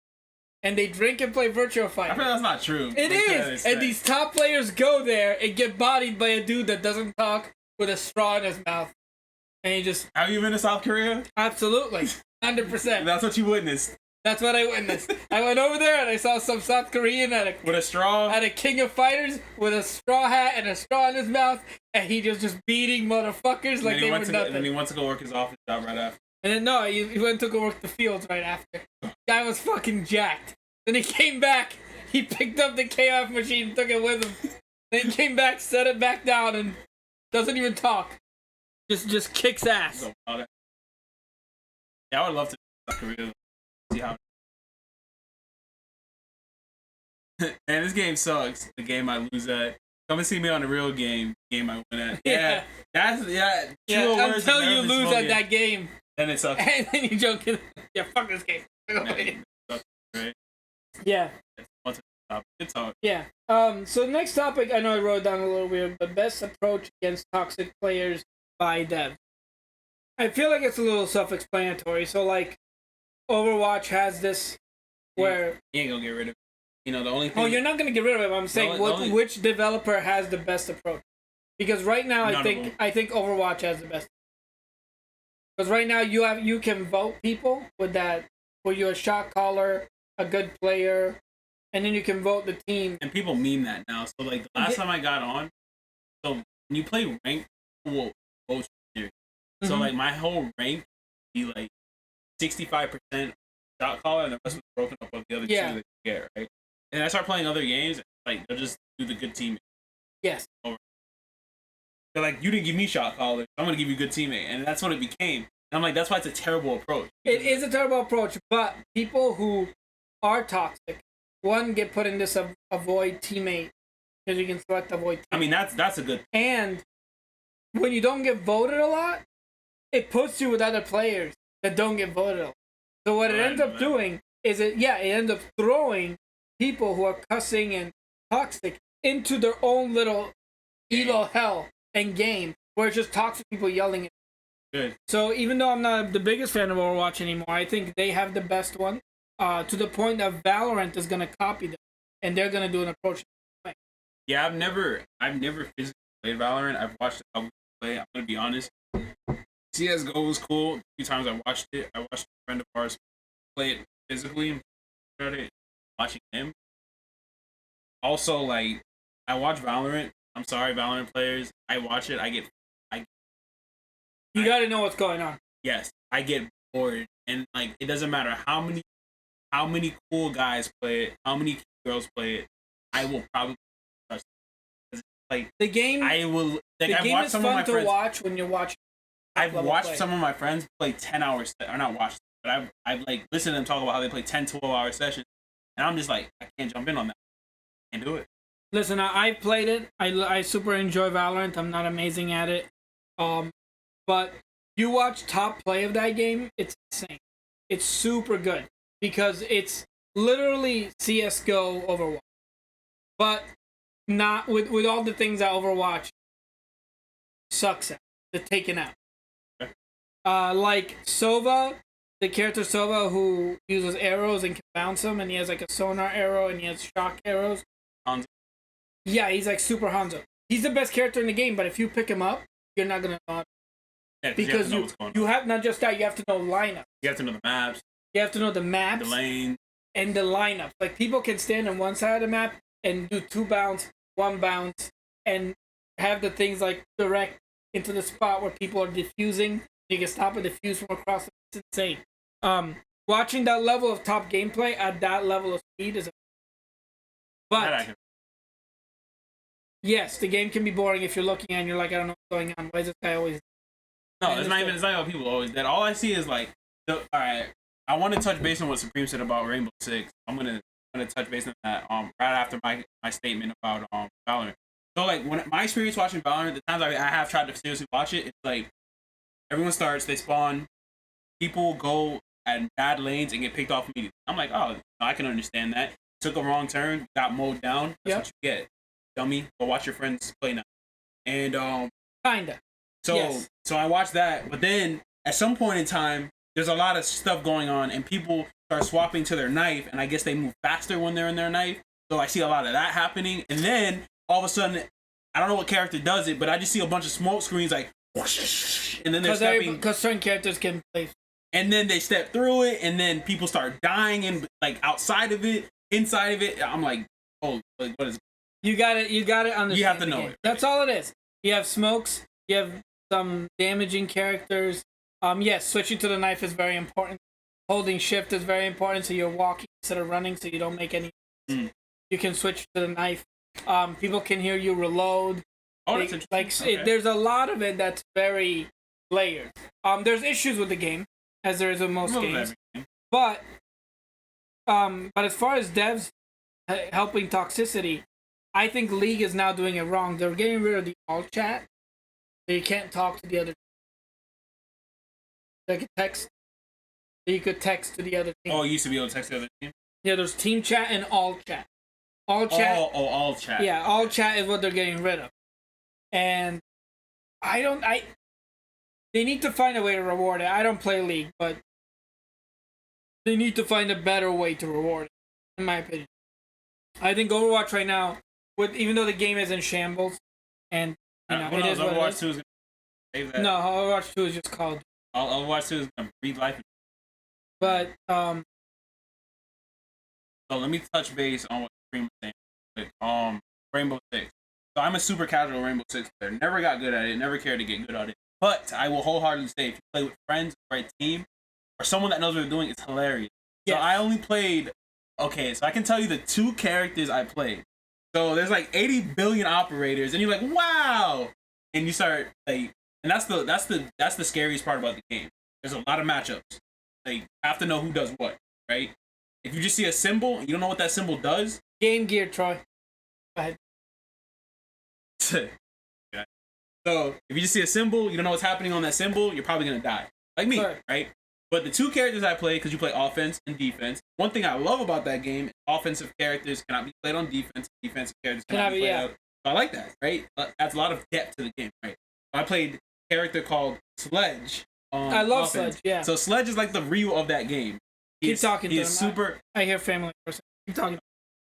And they drink and play Virtua Fighter. I feel that's not true. It is! And these top players go there and get bodied by a dude that doesn't talk with a straw in his mouth. And he just... Have you been to South Korea? Absolutely. 100%. That's what you witnessed. That's what I witnessed. I went over there and I saw some South Korean with a straw? At a King of Fighters with a straw hat and a straw in his mouth. And he just beating motherfuckers like they were nothing. And then he went to go work his office job right after. And then, no, he went to go work the fields right after. Guy was fucking jacked. Then he came back. He picked up the KF machine and took it with him. Then he came back, set it back down, and doesn't even talk. Just kicks ass. Yeah, I would love to South Korea. See how. Man, this game sucks. The game I lose at. Come and see me on the real game. Game I win at. Yeah, yeah. Until you lose at that game. Then it sucks. And then you joke. Yeah, fuck this game. Right? Yeah. It's hard. Yeah. So next topic, I know I wrote down a little weird, but best approach against toxic players by devs. I feel like it's a little self-explanatory. So like, Overwatch has this where you ain't gonna get rid of it. You know the only thing. Oh, you're not gonna get rid of it. I'm saying which developer has the best approach? Because right now I think Overwatch has the best. Because right now you can vote people with that. Where you're a shot caller, a good player, and then you can vote the team. And people meme that now. So like the last time I got on, so when you play rank, well, vote here. So like my whole rank be like 65% shot caller, and the rest was broken up with the other two that you get, right? And I start playing other games, like they'll just do the good teammate. Yes. They're like, you didn't give me shot caller, so I'm gonna give you good teammate, and that's what it became. I'm like, that's why it's a terrible approach. It is a terrible approach, but people who are toxic, one, get put in this avoid teammate, because you can select avoid teammate. I mean, that's a good thing. And when you don't get voted a lot, it puts you with other players that don't get voted a lot. So what it ends up doing is it ends up throwing people who are cussing and toxic into their own little elo hell and game, where it's just toxic people yelling at. Good. So even though I'm not the biggest fan of Overwatch anymore, I think they have the best one. To the point that Valorant is gonna copy them, and they're gonna do an approach. Yeah, I've never physically played Valorant. I've watched a couple play. I'm gonna be honest. CS:GO was cool. A few times I watched it. I watched a friend of ours play it physically. Watching him. Also, like I watch Valorant. I'm sorry, Valorant players. I watch it. You gotta know what's going on. Yes, I get bored, and like it doesn't matter how many cool guys play it, how many girls play it. I will probably trust it. Like the game. I will. Like the I've game watched is some fun of my to friends watch when you're watching. I've watched some of my friends play 10 hours, or not watched, but I've like listened to them talk about how they play 10, 12-hour sessions, and I'm just like, I can't jump in on that. I can't do it. Listen, I've played it. I super enjoy Valorant. I'm not amazing at it. But you watch top play of that game, it's insane. It's super good because it's literally CS:GO Overwatch, but not with all the things that Overwatch sucks at. The taken out. Like Sova, the character Sova who uses arrows and can bounce them, and he has like a sonar arrow and he has shock arrows. Hanzo. Yeah, he's like super Hanzo. He's the best character in the game, but if you pick him up, you're not gonna know. Yeah, because you have not just that, you have to know lineup. You have to know the maps. You have to know the maps, the lane, and the lineup. Like people can stand on one side of the map and do 2 bounce, 1 bounce, and have the things like direct into the spot where people are diffusing. You can stop a diffuse from across. It's insane. Watching that level of top gameplay at that level of speed is. But yes, the game can be boring if you're looking and you're like, I don't know what's going on. Why is this guy always? No, it's not even what people always did. All I see is like, all right. I want to touch base on what Supreme said about Rainbow Six. I'm gonna touch base on that. Right after my statement about Valorant. So like when my experience watching Valorant, the times I have tried to seriously watch it, it's like everyone starts, they spawn, people go at bad lanes and get picked off immediately. I'm like, oh, I can understand that. Took a wrong turn, got mowed down. That's what you get, dummy. Go watch your friends play now. And kinda. So I watched that, but then at some point in time, there's a lot of stuff going on, and people start swapping to their knife, and I guess they move faster when they're in their knife. So I see a lot of that happening, and then all of a sudden, I don't know what character does it, but I just see a bunch of smoke screens like, whoosh, and then they're stepping. Because certain characters can play. And then they step through it, and then people start dying, and like outside of it, inside of it. I'm like, oh, like, what is it? You got it understand. You have to know it. Right? That's all it is. You have smokes. You have some damaging characters. Yes, switching to the knife is very important. Holding shift is very important, so you're walking instead of running, so you don't make any. You can switch to the knife. People can hear you reload. Oh, that's interesting. Okay. There's a lot of it that's very layered. There's issues with the game, as there is with most games. But as far as devs helping toxicity, I think League is now doing it wrong. They're getting rid of the alt chat, so you can't talk to the other. Like a text. You could text to the other team. Oh, you used to be able to text the other team? Yeah, there's team chat and all chat. All chat. All chat. Yeah, all chat is what they're getting rid of. And they need to find a way to reward it. I don't play League, but they need to find a better way to reward it, in my opinion. I think Overwatch right now, even though the game is in shambles, and it is what Overwatch 2 is gonna that. No, Overwatch 2 is just called. Overwatch 2 is gonna breathe life. But so let me touch base on what Supreme was saying. Rainbow Six. So I'm a super casual Rainbow Six player. Never got good at it. Never cared to get good at it. But I will wholeheartedly say, if you play with friends or a team or someone that knows what they're doing, it's hilarious. Yes. So I only played. Okay, so I can tell you the 2 characters I played. So there's like 80 billion operators, and you're like, wow, and you start like, and that's the scariest part about the game. There's a lot of matchups. Like, you have to know who does what, right? If you just see a symbol, you don't know what that symbol does. Game Gear, Troy. Go ahead. Yeah. So if you just see a symbol, you don't know what's happening on that symbol, you're probably gonna die, like me, right? But the 2 characters I play, because you play offense and defense. One thing I love about that game is offensive characters cannot be played on defense. Defensive characters cannot be played out. So I like that, right? Adds a lot of depth to the game, right? I played a character called Sledge. I love offense. Sledge, yeah. So Sledge is like the Ryu of that game. Keep talking to him. Super. I hear family person. Keep talking.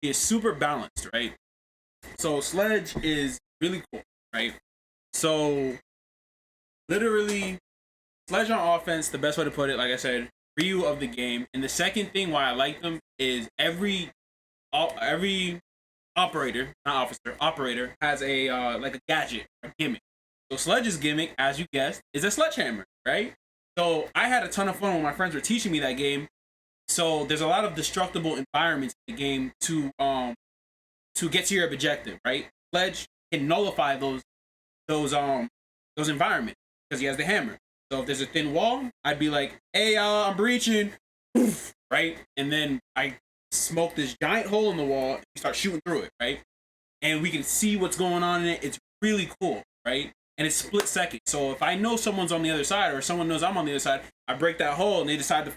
He is super balanced, right? So Sledge is really cool, right? So literally, Sledge on offense, the best way to put it, like I said, Ryu of the game. And the second thing why I like them is every operator, not officer, operator has a like a gadget, a gimmick. So Sledge's gimmick, as you guessed, is a sledgehammer, right? So I had a ton of fun when my friends were teaching me that game. So there's a lot of destructible environments in the game to get to your objective, right? Sledge can nullify those environments because he has the hammer. So if there's a thin wall, I'd be like, hey, I'm breaching, right? And then I smoke this giant hole in the wall and start shooting through it, right? And we can see what's going on in it. It's really cool, right? And it's split second. So if I know someone's on the other side or someone knows I'm on the other side, I break that hole and they decide to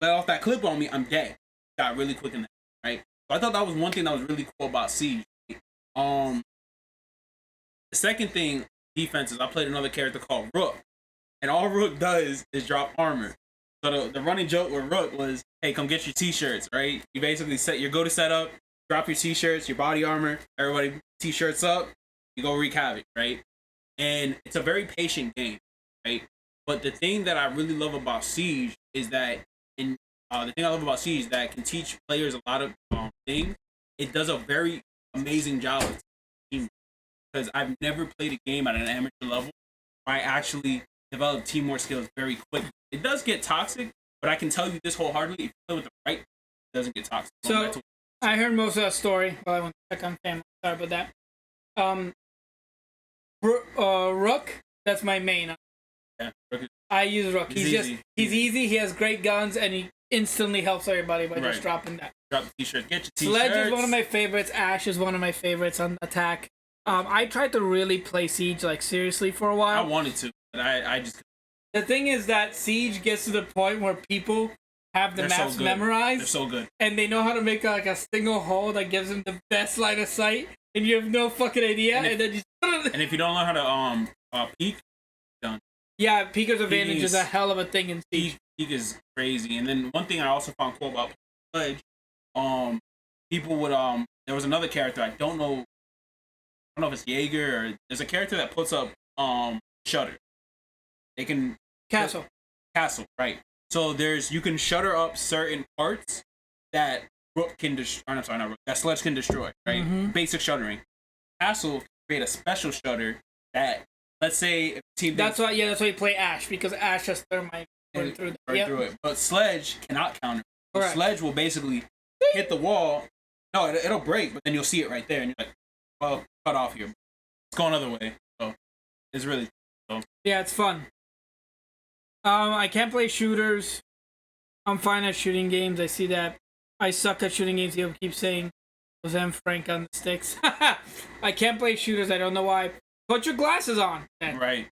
let off that clip on me, I'm dead. Got really quick in that, right? So I thought that was one thing that was really cool about Siege. The second thing, defense, is I played another character called Rook. And all Rook does is drop armor. So the running joke with Rook was, hey, come get your t-shirts, right? You basically set your go-to setup, drop your t-shirts, your body armor, everybody t-shirts up, you go wreak havoc, right? And it's a very patient game, right? But the thing that I really love about Siege is that the thing I love about Siege that can teach players a lot of things. It does a very amazing job of teamwork, because I've never played a game at an amateur level where I actually develop teamwork skills very quick. It does get toxic, but I can tell you this wholeheartedly: if you play with the right, it doesn't get toxic. So I heard most of that story. Well, I went to check on family. Sorry about that. Rook, that's my main. Yeah, Rook is, I use Rook. He's easy. He has great guns, and he instantly helps everybody by just dropping that. Drop the t-shirt. Get your t-shirts. Sledge is one of my favorites. Ash is one of my favorites on attack. I tried to really play Siege like seriously for a while. I wanted to, but I just. The thing is that Siege gets to the point where people have the maps memorized. They're so good, and they know how to make like a single hole that gives them the best line of sight, and you have no fucking idea. And then and if you don't learn how to peek, done. Yeah, Peeker's advantage is a hell of a thing in Siege. Peek is crazy. And then one thing I also found cool about Sledge, people would there was another character, I don't know if it's Jaeger or there's a character that puts up shutter. They can Castle, right. So you can shutter up certain parts that Rook can destroy. That Sledge can destroy, right? Mm-hmm. Basic shuttering. Castle create a special shutter that, let's say, if team. That's why you play Ash, because Ash has thermite through it. But Sledge cannot counter. So Sledge will basically hit the wall. No, it'll break, but then you'll see it right there, and you're like, well, cut off here. It's going another way. So it's really cool. Yeah, it's fun. I can't play shooters. I'm fine at shooting games. I see that. I suck at shooting games. People keep saying, Jose Frank on the sticks. I can't play shooters. I don't know why. Put your glasses on. Then. Right.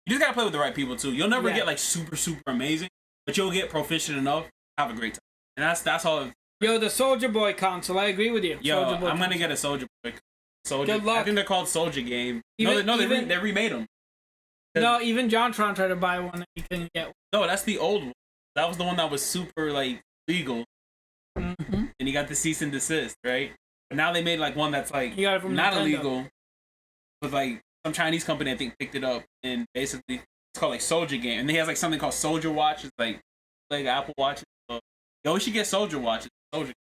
You just gotta play with the right people too. You'll never get like super amazing, but you'll get proficient enough. Have a great time. And that's all. Yo, the Soldier Boy console. I agree with you. Yo, I'm gonna get a Soldier Boy. Good luck. I think they're called Soldier Game. They remade them. No, even JonTron tried to buy one and he couldn't get one. No, that's the old one. That was the one that was super like legal, and he got the cease and desist, right? But now they made like one that's like not Nintendo. Illegal, but like some Chinese company I think picked it up, and basically it's called like Soldier Game, and he has like something called Soldier Watch. It's like Apple Watches. So, yo, we should get Soldier Watches. Soldier.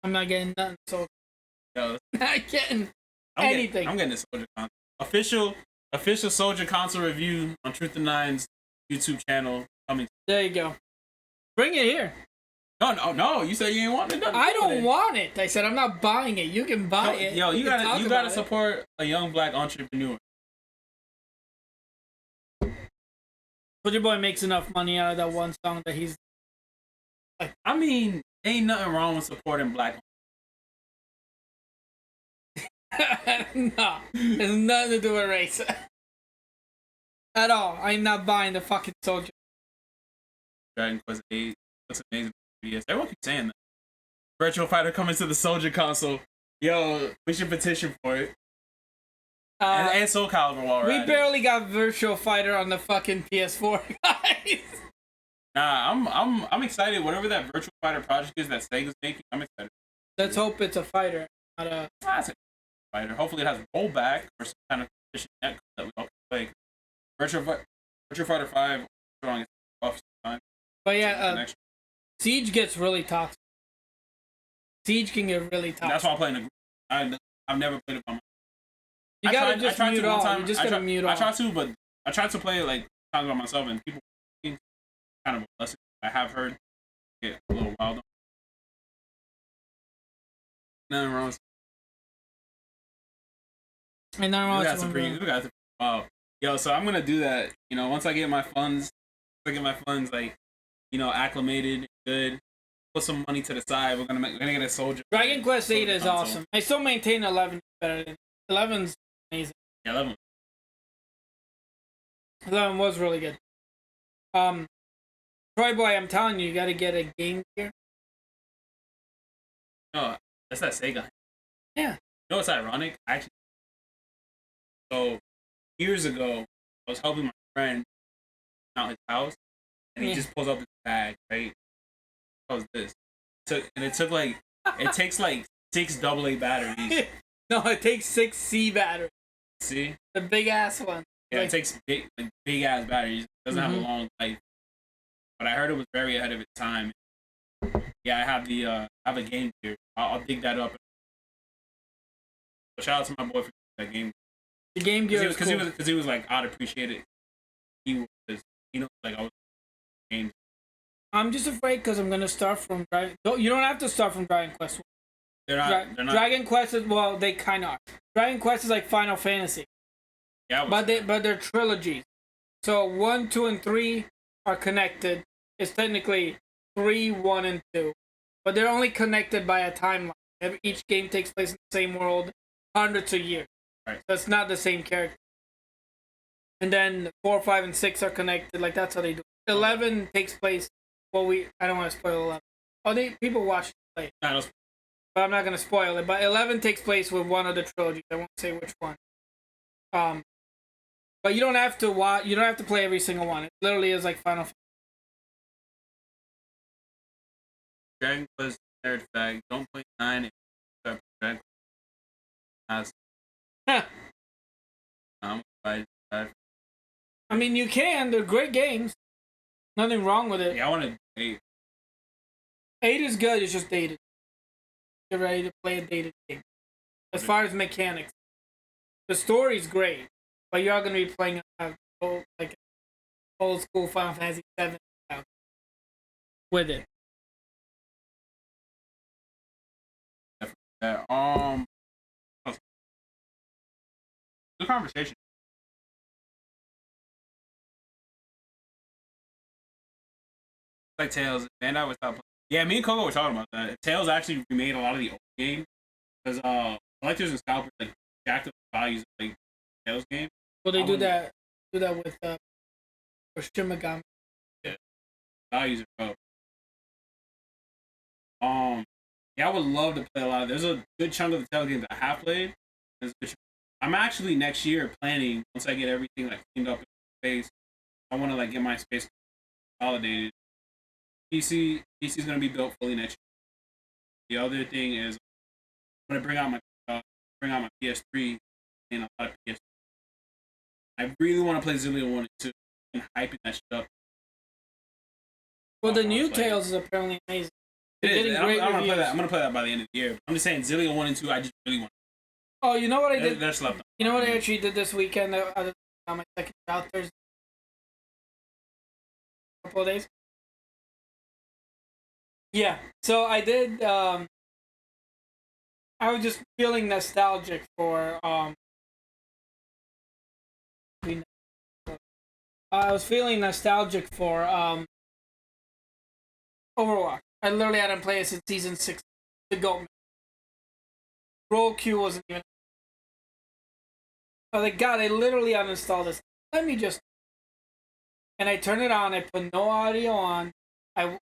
I'm not getting nothing. Soldier. Yo, not getting anything. I'm getting a Soldier console. Official Soldier console review on Truth and Nine's YouTube channel coming. There you go. Bring it here. No. You said you ain't want it. I don't want it. I said I'm not buying it. You can buy it. Yo, you gotta support a young black entrepreneur. Soldier Boy makes enough money out of that one song that he's. I mean, ain't nothing wrong with supporting black. No, there's nothing to do with race at all. I'm not buying the fucking Soldier. Dragon Quest 8 looks amazing. Yes, everyone keeps saying that. Virtual Fighter coming to the Soldier console. Yo, we should petition for it. And Soul Calibur while we barely got Virtual Fighter on the fucking PS4, guys. Nah, I'm excited. Whatever that Virtual Fighter project is that Sega's making, I'm excited. Let's hope it's a fighter, not a. That's a fighter. Hopefully, it has rollback or some kind of efficient net that we all can play. Virtual Fighter 5 strong off time. But yeah, Siege gets really toxic. Siege can get really toxic. That's why I'm playing the group. I've never played it by myself. You gotta just mute all. You just gotta mute all. I tried to, but I tried to play it like times by myself, and people kind of a lesson I have heard get a little wild. Nothing wrong with it. And nothing wrong with it. Wow. Yo, so I'm gonna do that. You know, once I get my funds to get my funds like, acclimated, good. Put some money to the side. We're gonna get a soldier. Dragon Quest 8 is awesome. I still maintain 11 better than 11's amazing. Yeah, 11. 11 was really good. Troy Boy, I'm telling you, you got to get a Game Gear. No, that's that Sega. Yeah. You know what's ironic? So years ago, I was helping my friend out his house, and he just pulls up his bag, right? How was this? It takes like 6 AA batteries. No, it takes 6 C batteries. See? The big ass one. Yeah, it takes big ass batteries. It doesn't have a long life. But I heard it was very ahead of its time. Yeah, I have a Game Gear. I'll dig that up. So shout out to my boy for that game. The Game Gear because he was like, I'd appreciate it. He was, like I was games. I'm just afraid because I'm gonna start from Dragon. You don't have to start from Dragon Quest 1. They're not. Dragon Quest is, well, they kind of are. Dragon Quest is like Final Fantasy. Yeah, but they're trilogies. So 1, 2, and 3 are connected. It's technically 3, 1, and 2, but they're only connected by a timeline. Each game takes place in the same world, hundreds of years. Right. So it's not the same character. And then 4, 5, and 6 are connected. Like that's how they do it. 11 takes place. Well, I don't want to spoil 11. People watch it play. But I'm not gonna spoil it. But 11 takes place with one of the trilogies. I won't say which one. But you don't have to watch. You don't have to play every single one. It literally is like Final Fantasy. Dragon Quest nerd fag. Don't play 9 if Dragon Quest. I mean, you can. They're great games. Nothing wrong with it. Yeah, I want to 8. 8 is good. It's just dated. You're ready to play a dated game. As far as mechanics, the story's great, but you are going to be playing old school Final Fantasy 7 with it. Good conversation. Like Tales, and I was talking. Yeah, me and Coco were talking about that. Tales actually remade a lot of the old games because collectors and scalpers like jacked up the values of like Tales game. Well, they do that with Shin Megami. Yeah, values are up. Yeah, I would love to play a lot. There's a good chunk of the Tales games that I have played. I'm actually next year planning, once I get everything like cleaned up in space, I want to like get my space consolidated. PC is gonna be built fully next year. The other thing is I'm gonna bring out my PS3 and a lot of PS3. I really want to play Zillia 1 and 2 and hyping that shit up. Well, the new Tales is apparently amazing. I'm gonna play that. I'm gonna play that by the end of the year. I'm just saying Zillia 1 and 2. I just really want. Oh, you know what I did? They're slept on. You know what I actually did this weekend? On my second out Thursday. A couple of days. Yeah, so I did. I was just feeling nostalgic for. I was feeling nostalgic for Overwatch. I literally hadn't played it since season 6. The GOAT. Roll Q wasn't even. I was like, God, I literally uninstalled this. Let me just. And I turned it on. I put no audio on. I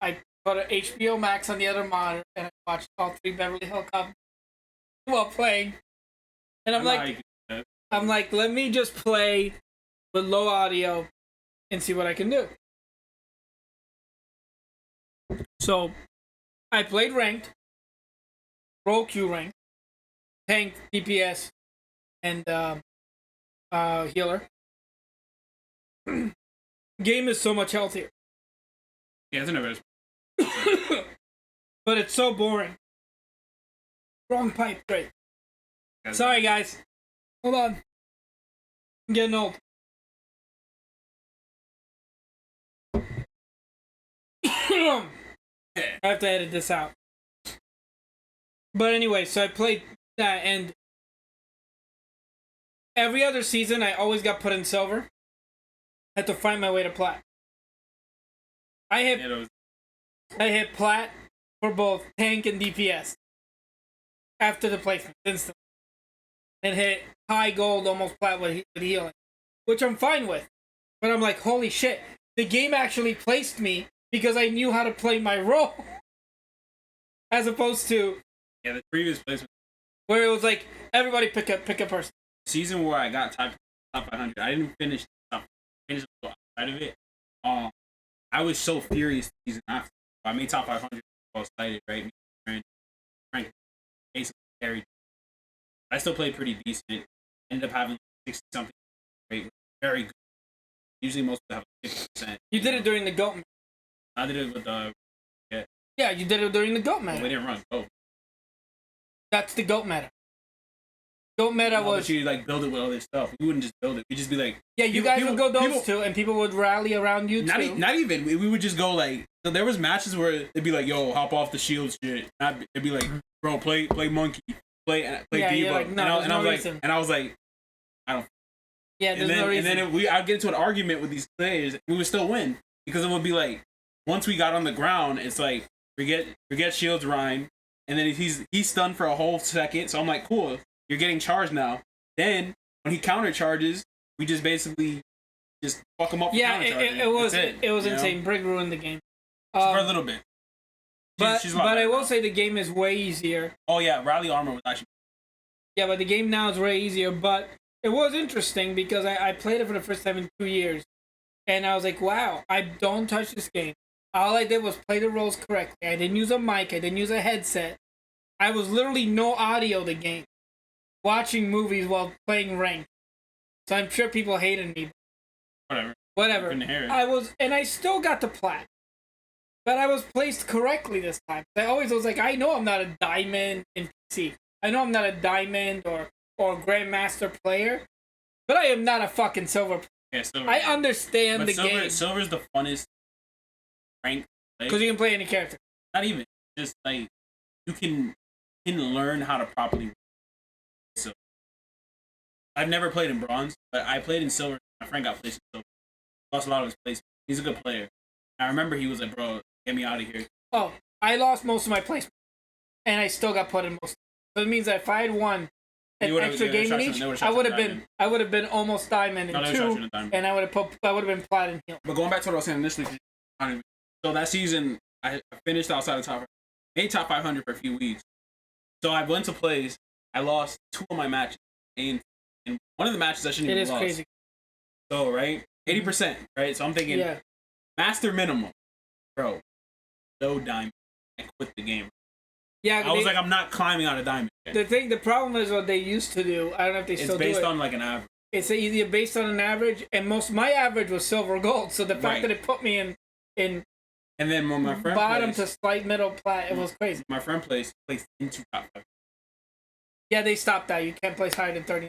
put an HBO Max on the other monitor, and I watched all 3 Beverly Hills Cop while playing. And I'm like, let me just play with low audio and see what I can do. So, I played ranked, roll Q ranked, tank, DPS, and healer. Game is so much healthier. Yeah, it's never. But it's so boring. Wrong pipe, great. Sorry, guys. Hold on. I'm getting old. I have to edit this out. But anyway, so I played that, and every other season I always got put in silver. I had to find my way to plat. I hit plat for both tank and DPS after the placement instantly, and hit high gold, almost plat with healing, which I'm fine with. But I'm like, holy shit, the game actually placed me because I knew how to play my role, as opposed to the previous placement where it was like everybody pick a person. Season where I got top 500, I didn't finish outside of it. I was so furious the season after. I made top 500. I was excited, right? Frank basically carried. I still played pretty decent. Ended up having 60 something. Right? Very good. Usually most of them have 50%. You did it during the GOAT. I did it with Yeah, you did it during the GOAT meta. We didn't run GOAT. That's the GOAT meta. GOAT meta was... But you like build it with other stuff. We wouldn't just build it. We'd just be like... Yeah, you guys would go those two, and people would rally around you too. Not even. We would just go like... So there was matches where it'd be like, yo, hop off the shield shit. It'd be like, bro, play monkey. Play D.Va. Like, no, and I was like, I don't... Yeah, there's no reason. And then I'd get into an argument with these players, and we would still win. Because it would be like, once we got on the ground, it's like, forget shields Rhyme. And then he's stunned for a whole second. So I'm like, cool, you're getting charged now. Then when he counter charges, we just basically just fuck him up. Yeah, it was insane. Know? Brig ruined the game for a little bit. But I will say the game is way easier. Oh yeah, rally armor was actually. Yeah, but the game now is way easier. But it was interesting because I played it for the first time in 2 years, and I was like, wow, I don't touch this game. All I did was play the roles correctly. I didn't use a mic. I didn't use a headset. I was literally no audio the game. Watching movies while playing ranked. So I'm sure people hated me. Whatever. I was, and I still got the plat. But I was placed correctly this time. I always was like, I know I'm not a diamond in PC. I know I'm not a diamond or grandmaster player. But I am not a fucking silver player. Yeah, silver. I understand the game. Silver's the funnest rank. Because you can play any character. Not even. Just like, you can learn how to properly. So, I've never played in bronze, but I played in silver. My friend got placed in silver. Lost a lot of his placement. He's a good player. I remember he was like, bro, get me out of here. Oh, I lost most of my placement. And I still got put in most. So it means that if I had won an extra game in each, I would have been almost diamond in two, and I would have been plat in heal. But going back to what I was saying initially, so that season I finished outside of made top 500 for a few weeks. So I went to plays. I lost 2 of my matches, and one of the matches I shouldn't even lost. It is crazy. So right, 80%, right? So I'm thinking, master minimum, bro, no diamond. I quit the game. Yeah, I was like, I'm not climbing out of diamond. The problem is what they used to do. I don't know if they still do it. It's based on like an average. It's either based on an average, and my average was silver gold. So the fact that it put me in and then when my friend bottom to slight middle plat, it was crazy. My friend placed into top 5. Yeah, they stopped that. You can't place higher than 30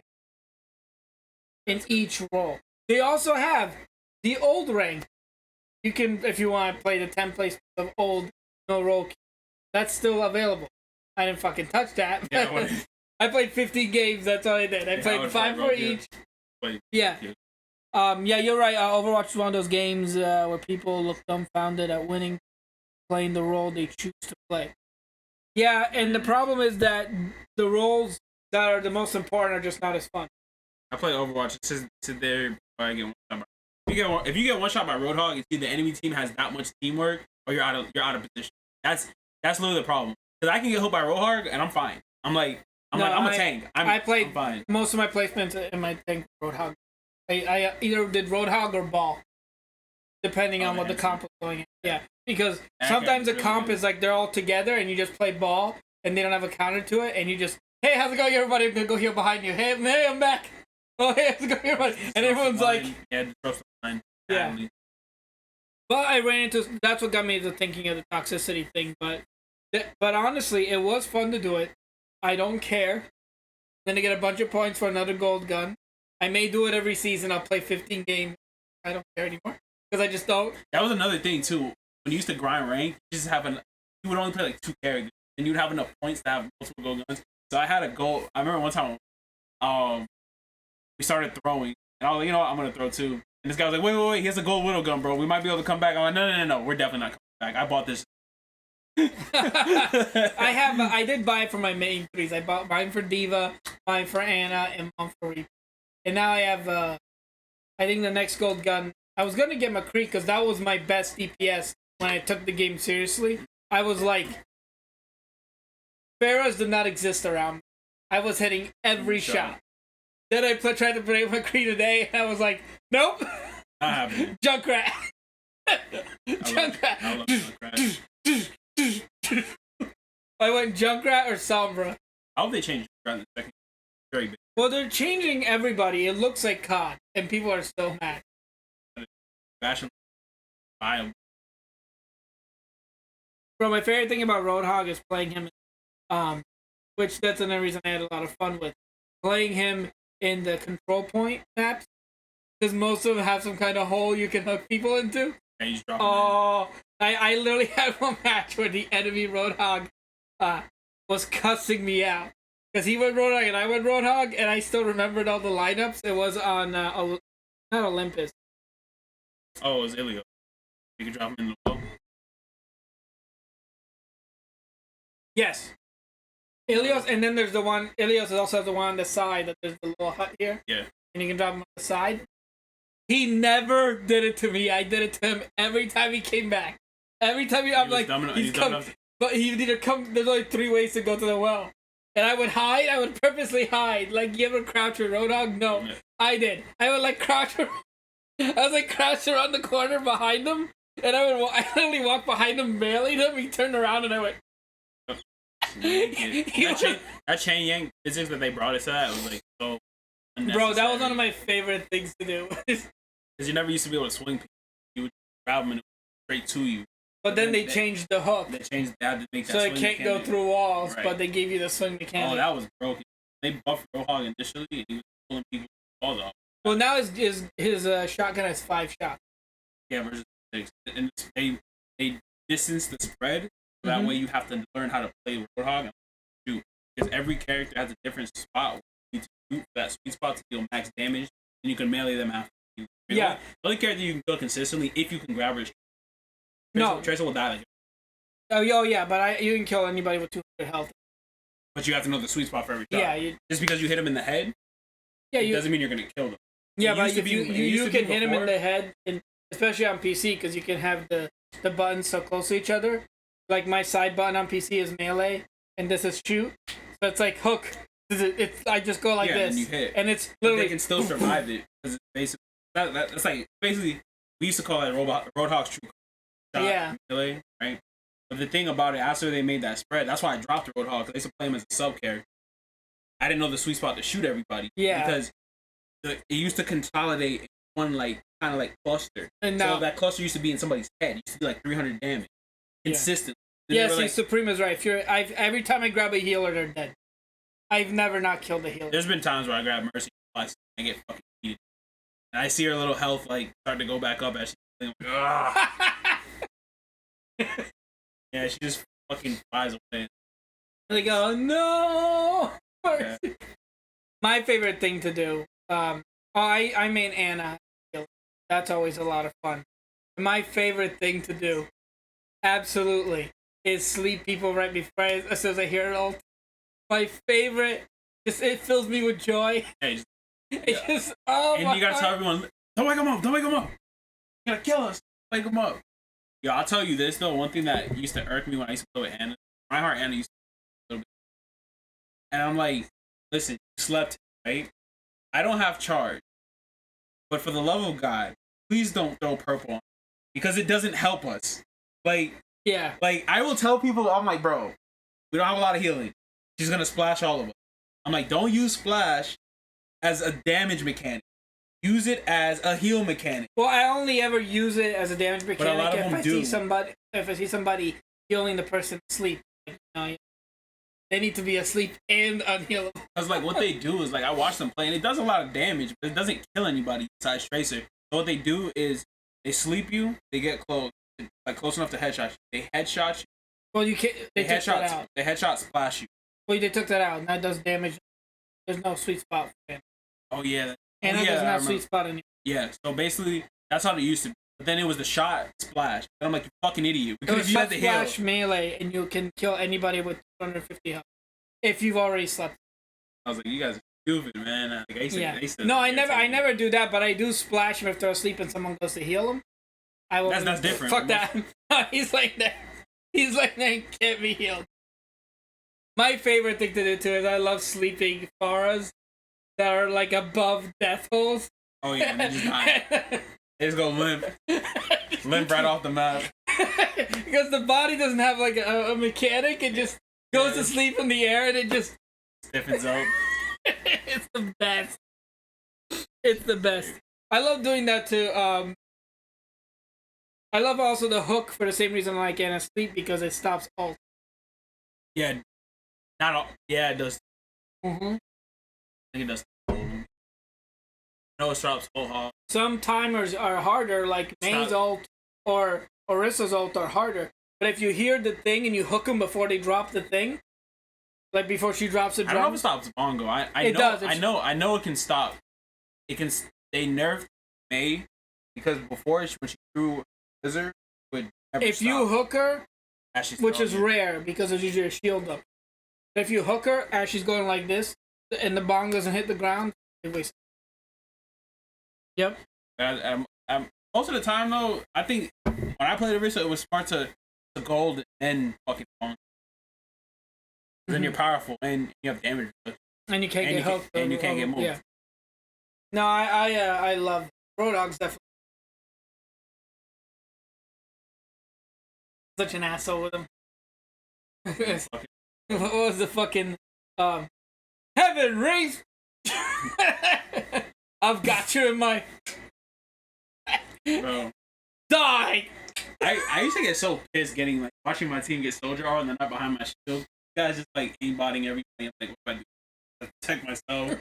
in each role. They also have the old rank. You can, if you want to play the 10 place of old no roll. That's still available. I didn't fucking touch that. Yeah, I played 15 games. That's all I did. I played 5 for each. Yeah. Yeah, you're right. Overwatch is one of those games where people look dumbfounded at winning, playing the role they choose to play. Yeah, and the problem is that the roles that are the most important are just not as fun. I play Overwatch. It says sit there before I get one shot. If you get one shot by Roadhog, it's either the enemy team has that much teamwork or you're out of position. That's literally the problem. Because I can get hit by Roadhog and I'm fine. I'm a tank. I'm fine. Most of my placements in my tank Roadhog. I either did Roadhog or Ball, depending on what the comp was going in. Yeah, because sometimes the comp is like they're all together and you just play Ball and they don't have a counter to it and you just, hey, how's it going, everybody? I'm gonna go here behind you. Hey, I'm back. Oh, hey, how's it going, everybody? And everyone's like, yeah. But I ran into, that's what got me into thinking of the toxicity thing. But honestly, it was fun to do it. I don't care. Then I get a bunch of points for another gold gun. I may do it every season. I'll play 15 games. I don't care anymore because I just don't. That was another thing too. When you used to grind rank, you would only play like 2 characters, and you'd have enough points to have multiple gold guns. So I had a goal. I remember one time, we started throwing, and I was like, you know what, I'm gonna throw too. And this guy was like, wait, he has a gold Widow gun, bro. We might be able to come back. I'm like, no. We're definitely not coming back. I bought this. I did buy it for my main threes. I bought mine for D.Va, mine for Ana, and mine for Reaper. And now I have, I think the next gold gun, I was going to get McCree because that was my best DPS when I took the game seriously. I was like, Pharahs did not exist around me. I was hitting every shot. Then I tried to play McCree today, and I was like, nope. Junkrat. Junkrat. I love Junkrat. I went Junkrat or Sombra. I hope they change Junkrat in the second. Very big. Well, they're changing everybody. It looks like COD, and people are so mad. Fashion. Bro, my favorite thing about Roadhog is playing him, which that's another reason I had a lot of fun with playing him in the control point maps, because most of them have some kind of hole you can hook people into. And you just drop I literally had one match where the enemy Roadhog was cussing me out. Because he went Roadhog and I went Roadhog, and I still remembered all the lineups. It was on, not Olympus. Oh, it was Ilios. You could drop him in the well. Yes. Ilios, and then there's the one, Ilios also has the one on the side, that there's the little hut here. Yeah. And you can drop him on the side. He never did it to me. I did it to him every time he came back. Every time I'm like, he's come, but he either come, there's only 3 ways to go to the well. And I would hide, I would purposely hide. Like, you ever crouch your Roadhog? No, yeah. I did. I would like crouch, I was like crouched around the corner behind him. And I literally walk behind him, mailing him. He turned around and I went. that chain yank physics that they brought us at was like so unnecessary. Bro, that was one of my favorite things to do. Because you never used to be able to swing people. You would grab them and straight to you. But then they changed the hook. They changed that to make that so swing it can't go through walls, right. But they gave you the swing mechanic. Oh, that was broken. They buffed Roadhog initially, and he was pulling people all off. Well, now his shotgun has 5 shots. Yeah, versus 6. And they distance the spread. So that way you have to learn how to play Roadhog and shoot. Because every character has a different spot. You need to shoot that sweet spot to deal max damage, and you can melee them after. Yeah. The only character you can kill consistently if you can grab her. Tracer will die like it. Oh yeah, but you can kill anybody with 200 health. But you have to know the sweet spot for every shot. Yeah. Just because you hit him in the head, doesn't mean you're going to kill them. Yeah, but if you can hit him in the head, especially on PC, because you can have the buttons so close to each other. Like my side button on PC is melee, and this is shoot. So it's like hook. I just go like this, and you hit. And it's literally. But they can still survive it because it's basically that's like basically we used to call it Roadhog's true shot. Yeah. Melee, right. But the thing about it, after they made that spread, that's why I dropped the Roadhog, because they used to play him as a sub character. I didn't know the sweet spot to shoot everybody. Yeah. Because it used to consolidate in one like kind of like cluster. And now, so that cluster used to be in somebody's head. It used to be like 300 damage. Consistently. Yeah, see, Supreme's right. Every time I grab a healer, they're dead. I've never not killed a healer. There's been times where I grab Mercy twice and I get fucking heated. And I see her little health like start to go back up as she's like, yeah, she just fucking flies away. Like, oh no! Yeah. My favorite thing to do, I main Ana. That's always a lot of fun. My favorite thing to do, absolutely, is sleep people right before as soon as I hear it all. My favorite, it fills me with joy. Hey, it's just, oh and you gotta tell everyone, don't wake him up, don't wake him up. You gotta kill us, wake him up. Yo, I'll tell you this though, one thing that used to irk me when I used to play with Ana, my heart Ana used to a little bit. And I'm like, listen, you slept, right? I don't have charge. But for the love of God, please don't throw purple on me, because it doesn't help us. Like, yeah. Like, I will tell people, I'm like, bro, we don't have a lot of healing. She's gonna splash all of us. I'm like, don't use splash as a damage mechanic. Use it as a heal mechanic. Well, I only ever use it as a damage mechanic but a lot of if them I do. see somebody healing the person asleep. They need to be asleep and unhealable. Because like what they do is like I watch them play and it does a lot of damage, but it doesn't kill anybody besides Tracer. So what they do is they sleep you, they get close, like close enough to headshot you. They headshot you. Well, you can't. They headshot splash you. Well, they took that out, and that does damage. There's no sweet spot for him. Oh yeah. And that doesn't have sweet spot anymore. Yeah, so basically, that's how they used to be. But then it was the shot, splash. And I'm like, you fucking idiot. It was shot, splash, melee, and you can kill anybody with 250 health. If you've already slept. I was like, you guys are stupid, man. Like, I used to no, I never do that, but I do splash him if they're asleep and someone goes to heal them. I will. That's different. Fuck that. He's like that. He's like that. Can't be healed. My favorite thing to do too is I love sleeping Pharahs that are like above death holes. Oh yeah, and they just die. They just go limp right off the map. Because the body doesn't have like a mechanic. It just goes to sleep in the air and it just stiffens up. It's the best. It's the best. I love doing that too. I love also the hook for the same reason I like Anna Sleep, because it stops ult. Yeah. Not all. Yeah, it does. Mm-hmm. I think it does. No, it stops whole hog. Some timers are harder, like May's ult or Orissa's ult are harder. But if you hear the thing and you hook them before they drop the thing, like before she drops the drum. I don't know if it stops Bongo. I know it can stop. It can. They nerfed May because before when she threw Blizzard, would never if stop. you hook her, which is rare because it's usually a shield up. But if you hook her as she's going like this, and the bong doesn't hit the ground, it wastes. Yep. Most of the time though, I think when I played Orisa, it was smart to gold and fucking bong. Then you're powerful and you have damage. And you can't get hooked. And you can't get moved. Yeah. No, I love Roadhog's definitely such an asshole with him. What was the fucking Heaven Rings? I've got you in my Bro. Die. I used to get so pissed watching my team get Soldier R and they're not behind my shield. You guys just like aimbotting everything. I'm like, what do I do? I protect myself.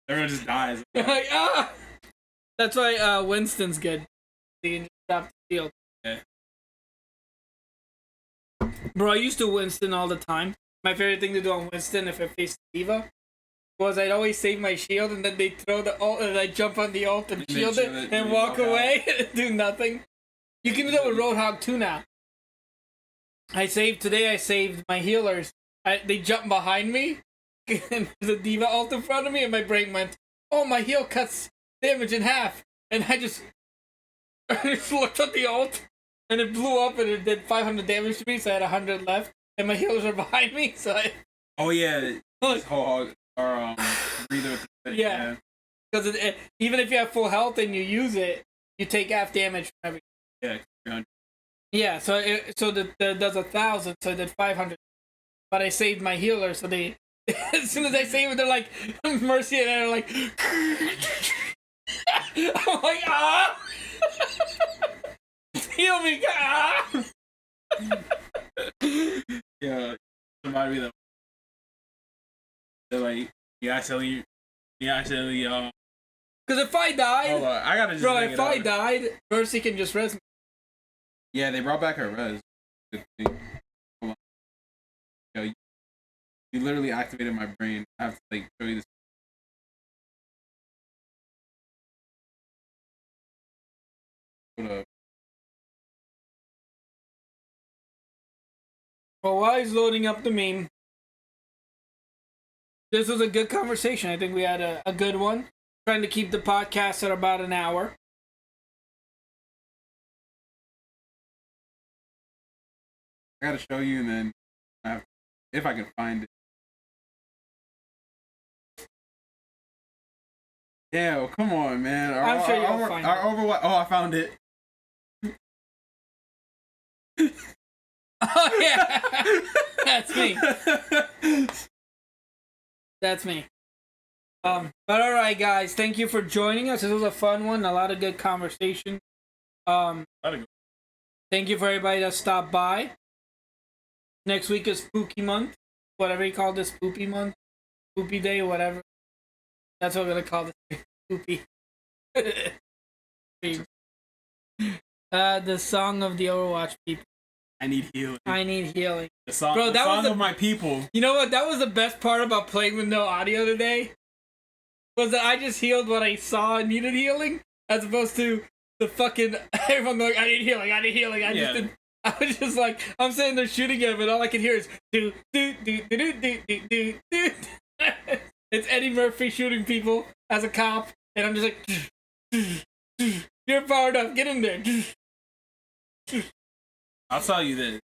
Everyone just dies. Like, ah! That's why Winston's good. You can stop the field. Yeah. Bro, I used to Winston all the time. My favorite thing to do on Winston if I faced D.Va was I'd always save my shield and then they throw the ult and I'd jump on the ult and shield it and walk away and do nothing. You can do that with Roadhog too now. Today I saved my healers. They jumped behind me and there's a D.Va ult in front of me and my brain went, oh, my heal cuts damage in half. And I just looked at the ult and it blew up and it did 500 damage to me, so I had 100 left. And my healers are behind me, so I... Oh yeah, whole or breather. Yeah, because even if you have full health and you use it, you take half damage from every. Yeah, 300. Yeah, so that does 1,000, so it did 500. But I saved my healer, so they as soon as I save it, they're like Mercy, and they're like, I'm like, ah, heal me, ah. Yeah, somebody that they're like, because if I died, hold on, I gotta just bro, if I died, Mercy can just res me. Yeah, they brought back her res. Good thing. Hold on. Yo, you literally activated my brain. I have to like show you this. Hold up. Well, while he's loading up the meme, this was a good conversation. I think we had a good one. Trying to keep the podcast at about an hour. I gotta show you, and then if I can find it. Yeah, well, come on, man. I'm sure you'll find it. Overwatch. Oh, I found it. Oh yeah, that's me. That's me. But all right, guys, thank you for joining us. This was a fun one. A lot of good conversation. Thank you for everybody that stopped by. Next week is Spooky Month, whatever you call this, Spoopy Month, Spoopy Day, or whatever. That's what we're gonna call this. Spoopy. The song of the Overwatch people. I need healing. I need healing. The song, bro, that the song was of my people. You know what? That was the best part about playing with no audio today. was that I just healed what I saw and needed healing, as opposed to the fucking everyone going, I need healing, I need healing. I just didn't. I was just like, I'm sitting there shooting him, and all I can hear is do do do do do do do do. It's Eddie Murphy shooting people as a cop, and I'm just like, you're powered up, get in there. I'll tell you this: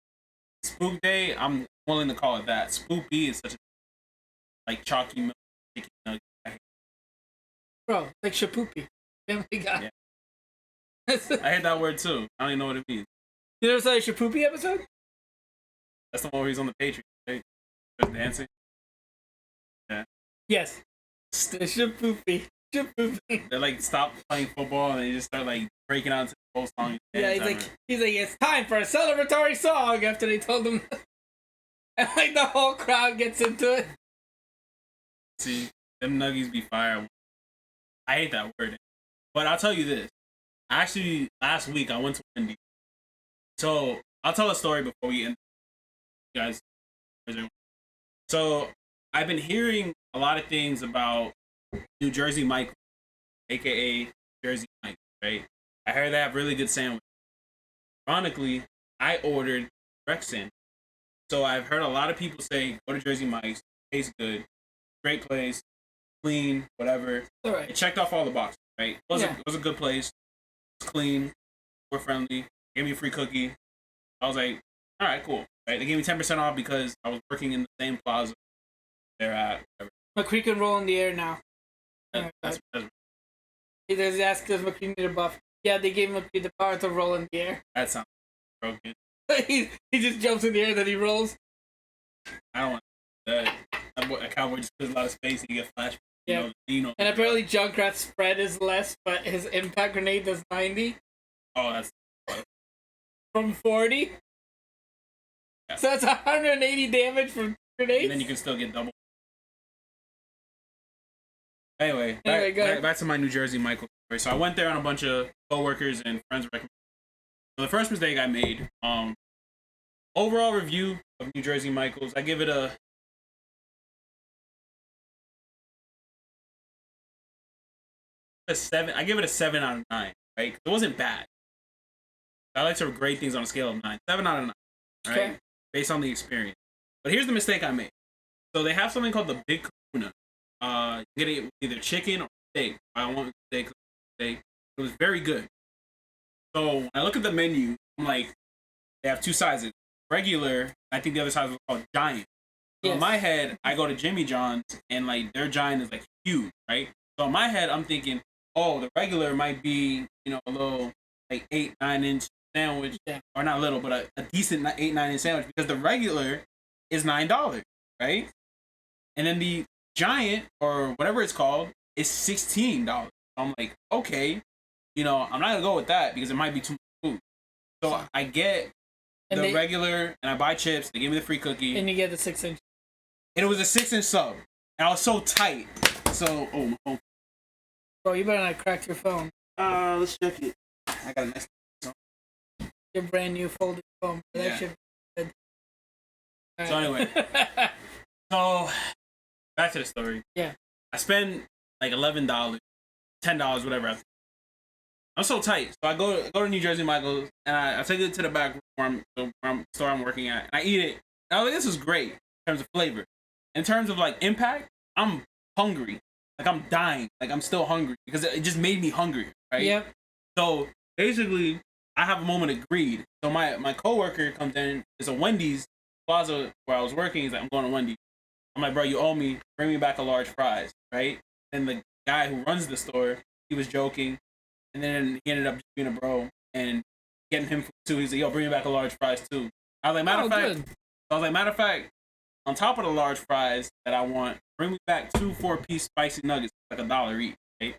Spook Day, I'm willing to call it that. Spoopy is such a like chalky milk chicken nugget. Bro, like Shapoopy. Family Guy. Yeah. I hate that word too. I don't even know what it means. You never saw a Shapoopy episode? That's the one where he's on the Patriot, right? Just dancing. Yeah. Yes. Shapoopy. Shapoopy. They like stop playing football and they just start like breaking out into the whole song. Yeah, he's like, it's time for a celebratory song after they told him. And like the whole crowd gets into it. See, them nuggies be fire. I hate that word. But I'll tell you this. Actually, last week I went to Wendy's. So I'll tell a story before we end. You guys. So I've been hearing a lot of things about New Jersey Mike, aka Jersey Mike, right? I heard they have really good sandwiches. Ironically, I ordered Rex sandwich. So I've heard a lot of people say, go to Jersey Mike's, tastes good, great place, clean, whatever. All right. It checked off all the boxes, right? It was a good place. It was clean, we're friendly, gave me a free cookie. I was like, all right, cool. Right? They gave me 10% off because I was working in the same plaza they're at. McCree can roll in the air now. That's He does ask, does McCree need a buff? Yeah, they gave McCree the power to roll in the air. that sounds broken. he just jumps in the air, then he rolls. I don't want that. A cowboy just puts a lot of space and you get flash. Yeah. And apparently Junkrat's spread is less, but his impact grenade does 90. Oh, that's from 40. Yeah. So that's 180 damage from grenades. And then you can still get double. Anyway, back to my New Jersey Michael story. So I went there on a bunch of coworkers and friends recommended. So the first mistake I made, overall review of New Jersey Michaels, I give it a 7. I give it a 7 out of 9, right? It wasn't bad. I like to grade things on a scale of 9. 7 out of 9, right? Okay. Based on the experience. But here's the mistake I made. So they have something called the Big Kahuna. You get it with either chicken or steak. I want steak. It was very good. So when I look at the menu, I'm like, they have 2 sizes. Regular, I think the other size was called Giant. So in my head, I go to Jimmy John's and like their Giant is like huge, right? So in my head, I'm thinking, oh, the regular might be, a little like 8-9 inch sandwich, or not little, but a decent 8-9 inch sandwich, because the regular is $9, right? And then the Giant or whatever it's called is $16. I'm like, okay, I'm not gonna go with that because it might be too much food. So I get the regular and I buy chips. They give me the free cookie, and you get the 6-inch. And it was a 6-inch sub, and I was so tight. So my phone. Bro, you better not crack your phone. Let's check it. I got a nice phone. Your brand new folded phone. That should be good. So anyway, so back to the story. Yeah. I spend like $11, $10, whatever. I'm so tight. So I go to New Jersey Michael's and I take it to the back store I'm working at, and I eat it. And I was like, this is great in terms of flavor. In terms of like impact, I'm hungry. Like I'm dying. Like I'm still hungry because it just made me hungry, right? Yep. So basically, I have a moment of greed. So my coworker comes in. It's a Wendy's plaza where I was working. He's like, I'm going to Wendy's. I'm like, bro, you owe me. Bring me back a large fries, right? And the guy who runs the store, he was joking, and then he ended up just being a bro and getting him food too. He's like, yo, bring me back a large fries too. I was like, matter of fact, on top of the large fries that I want, bring me back 2 4-piece spicy nuggets, like $1 each, right?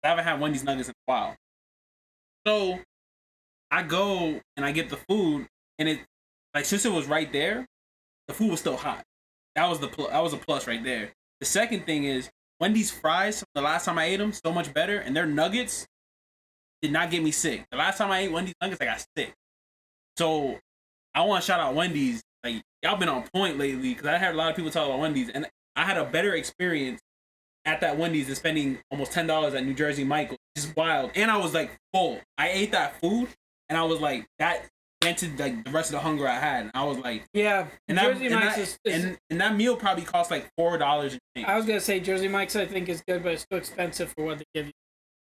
I haven't had Wendy's nuggets in a while. So I go and I get the food, and it, like, since it was right there, the food was still hot. That was a plus right there. The second thing is Wendy's fries. The last time I ate them, so much better, and their nuggets did not get me sick. The last time I ate Wendy's nuggets, I got sick. So I want to shout out Wendy's. Like, y'all been on point lately because I heard a lot of people talk about Wendy's, and I had a better experience at that Wendy's and spending almost $10 at New Jersey Michael's. It's wild. And I was like full. I ate that food and I was like, that vented like the rest of the hunger I had. And I was like, yeah. And that meal probably cost like $4 and change. I was gonna say Jersey Mike's I think is good, but it's too expensive for what they give you.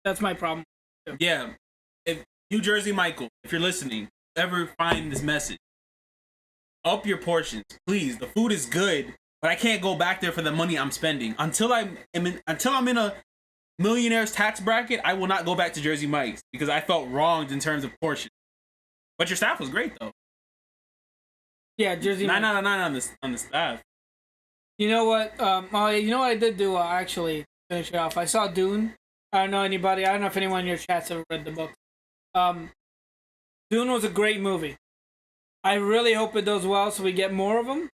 That's my problem. Yeah. If New Jersey Michael, if you're listening, ever find this message, up your portions, please. The food is good, but I can't go back there for the money I'm spending. Until I'm in a millionaire's tax bracket, I will not go back to Jersey Mike's because I felt wronged in terms of portions. But your staff was great though. Yeah, Jersey 9 out of 9 on the staff. You know what? You know what I did do actually finish it off. I saw Dune. I don't know if anyone in your chat's ever read the book. Dune was a great movie. I really hope it does well so we get more of them.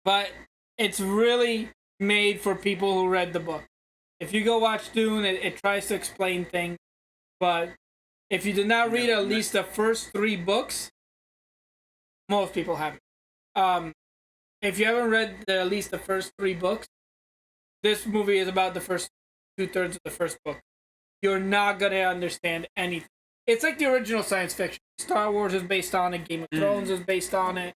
But it's really made for people who read the book. If you go watch Dune, it tries to explain things. But if you did not read at least the first 3 books, most people haven't. If you haven't read at least the first 3 books, this movie is about the first 2/3 of the first book. You're not going to understand anything. It's like the original science fiction. Star Wars is based on it. Game of Thrones is based on it.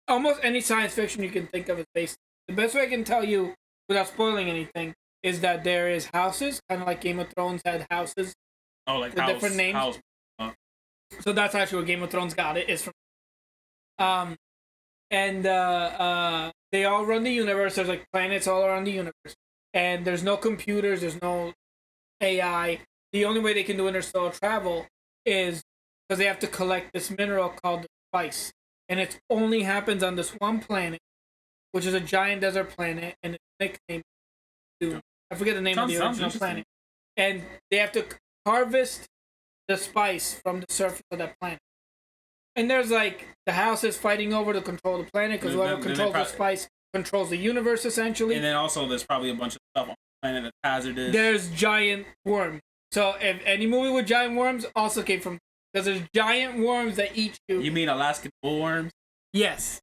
Almost any science fiction you can think of is based on it. The best way I can tell you, without spoiling anything, is that there is houses, kind of like Game of Thrones had houses. Oh, like with different names. So that's actually what Game of Thrones got. It is from. They all run the universe. There's like planets all around the universe, and there's no computers. There's no AI. The only way they can do interstellar travel is because they have to collect this mineral called the spice, and it only happens on this one planet, which is a giant desert planet, and it's nicknamed Dune. I forget the name of the original planet, and they have to harvest the spice from the surface of that planet. And there's like the house is fighting over to control the planet because whoever controls the spice controls the universe essentially. And then also there's probably a bunch of stuff on the planet that's hazardous. There's giant worms. So if any movie with giant worms also came from, because there's giant worms that eat you. You mean Alaskan bullworms? Yes.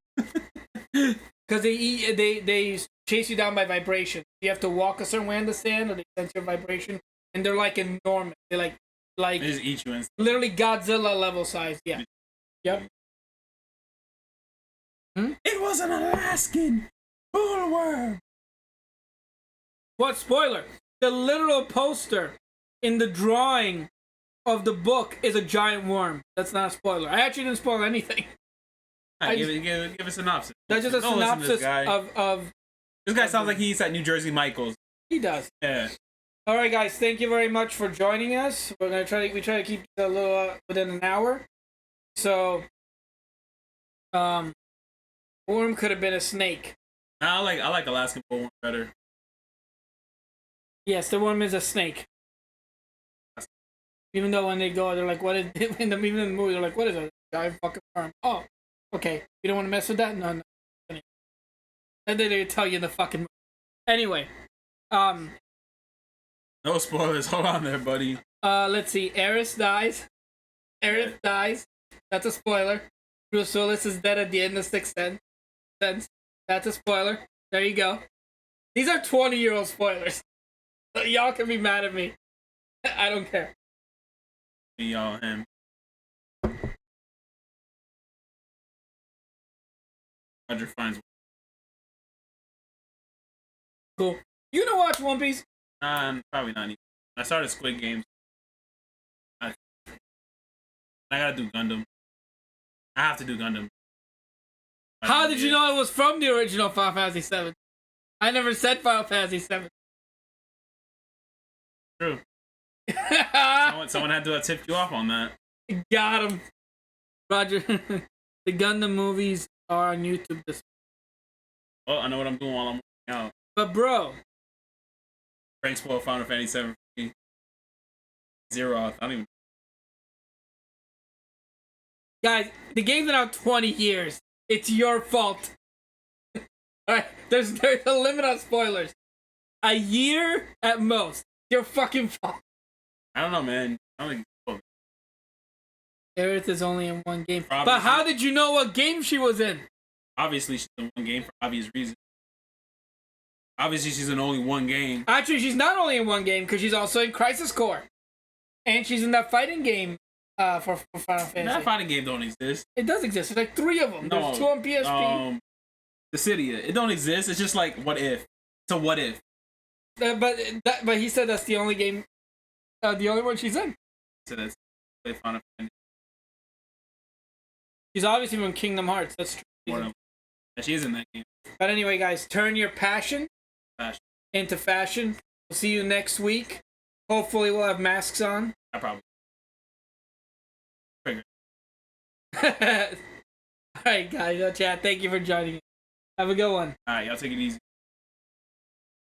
Because they chase you down by vibration. You have to walk a certain way on the sand, or they sense your vibration, and they're like enormous. They're like they just eat you instantly. Literally Godzilla level size. Yeah. Yep. It was an Alaskan bullworm. What spoiler? The literal poster in the drawing of the book is a giant worm. That's not a spoiler. I actually didn't spoil anything. Give a synopsis. That's just a synopsis of. This guy sounds like he eats at New Jersey Michael's. He does. Yeah. All right, guys. Thank you very much for joining us. We try to keep it a little within an hour. So, worm could have been a snake. I like Alaskan bullworm better. Yes, the worm is a snake. Even though when they go, they're like, "What is?" Even in the movie, they're like, "What is a giant fucking worm?" Oh, okay. You don't want to mess with that? No. And then they tell you in the fucking movie. Anyway, no spoilers. Hold on there, buddy. Let's see. Aerys dies. Aerys dies. That's a spoiler. Bruce Willis is dead at the end of Sixth Sense. That's a spoiler. There you go. These are 20-year-old spoilers. Y'all can be mad at me. I don't care. Y'all, him. Roger finds. Cool. You gonna watch One Piece? Probably not. Even. I started Squid Games. I gotta do Gundam. I have to do Gundam. How did you know it was from the original Final Fantasy VII? I never said Final Fantasy VII. True. Someone had to tip you off on that. Got him. Roger. The Gundam movies are on YouTube this week. Well, I know what I'm doing while I'm working out. But bro. Frank spoiled Final Fantasy VII. Zero. I don't even. Guys, the game's been out 20 years. It's your fault. Alright, there's a limit on spoilers. A year at most. Your fucking fault. I don't know, man. I don't think. Aerith is only in one game. But how did you know what game she was in? Obviously, she's in one game for obvious reasons. Obviously, she's in only one game. Actually, she's not only in one game because she's also in Crisis Core, and she's in that fighting game for Final Fantasy. That fighting game don't exist. It does exist. There's like 3 of them. No, there's 2 on PSP. Dissidia. It don't exist. It's just like what if. So what if? But he said that's the only game, the only one she's in. So that's Final Fantasy. She's obviously from Kingdom Hearts. That's true. She is in that game. But anyway, guys, turn your passion into fashion. We'll see you next week. Hopefully, we'll have masks on. I probably. All right, guys. Chat. Thank you for joining. Have a good one. All right, y'all take it easy.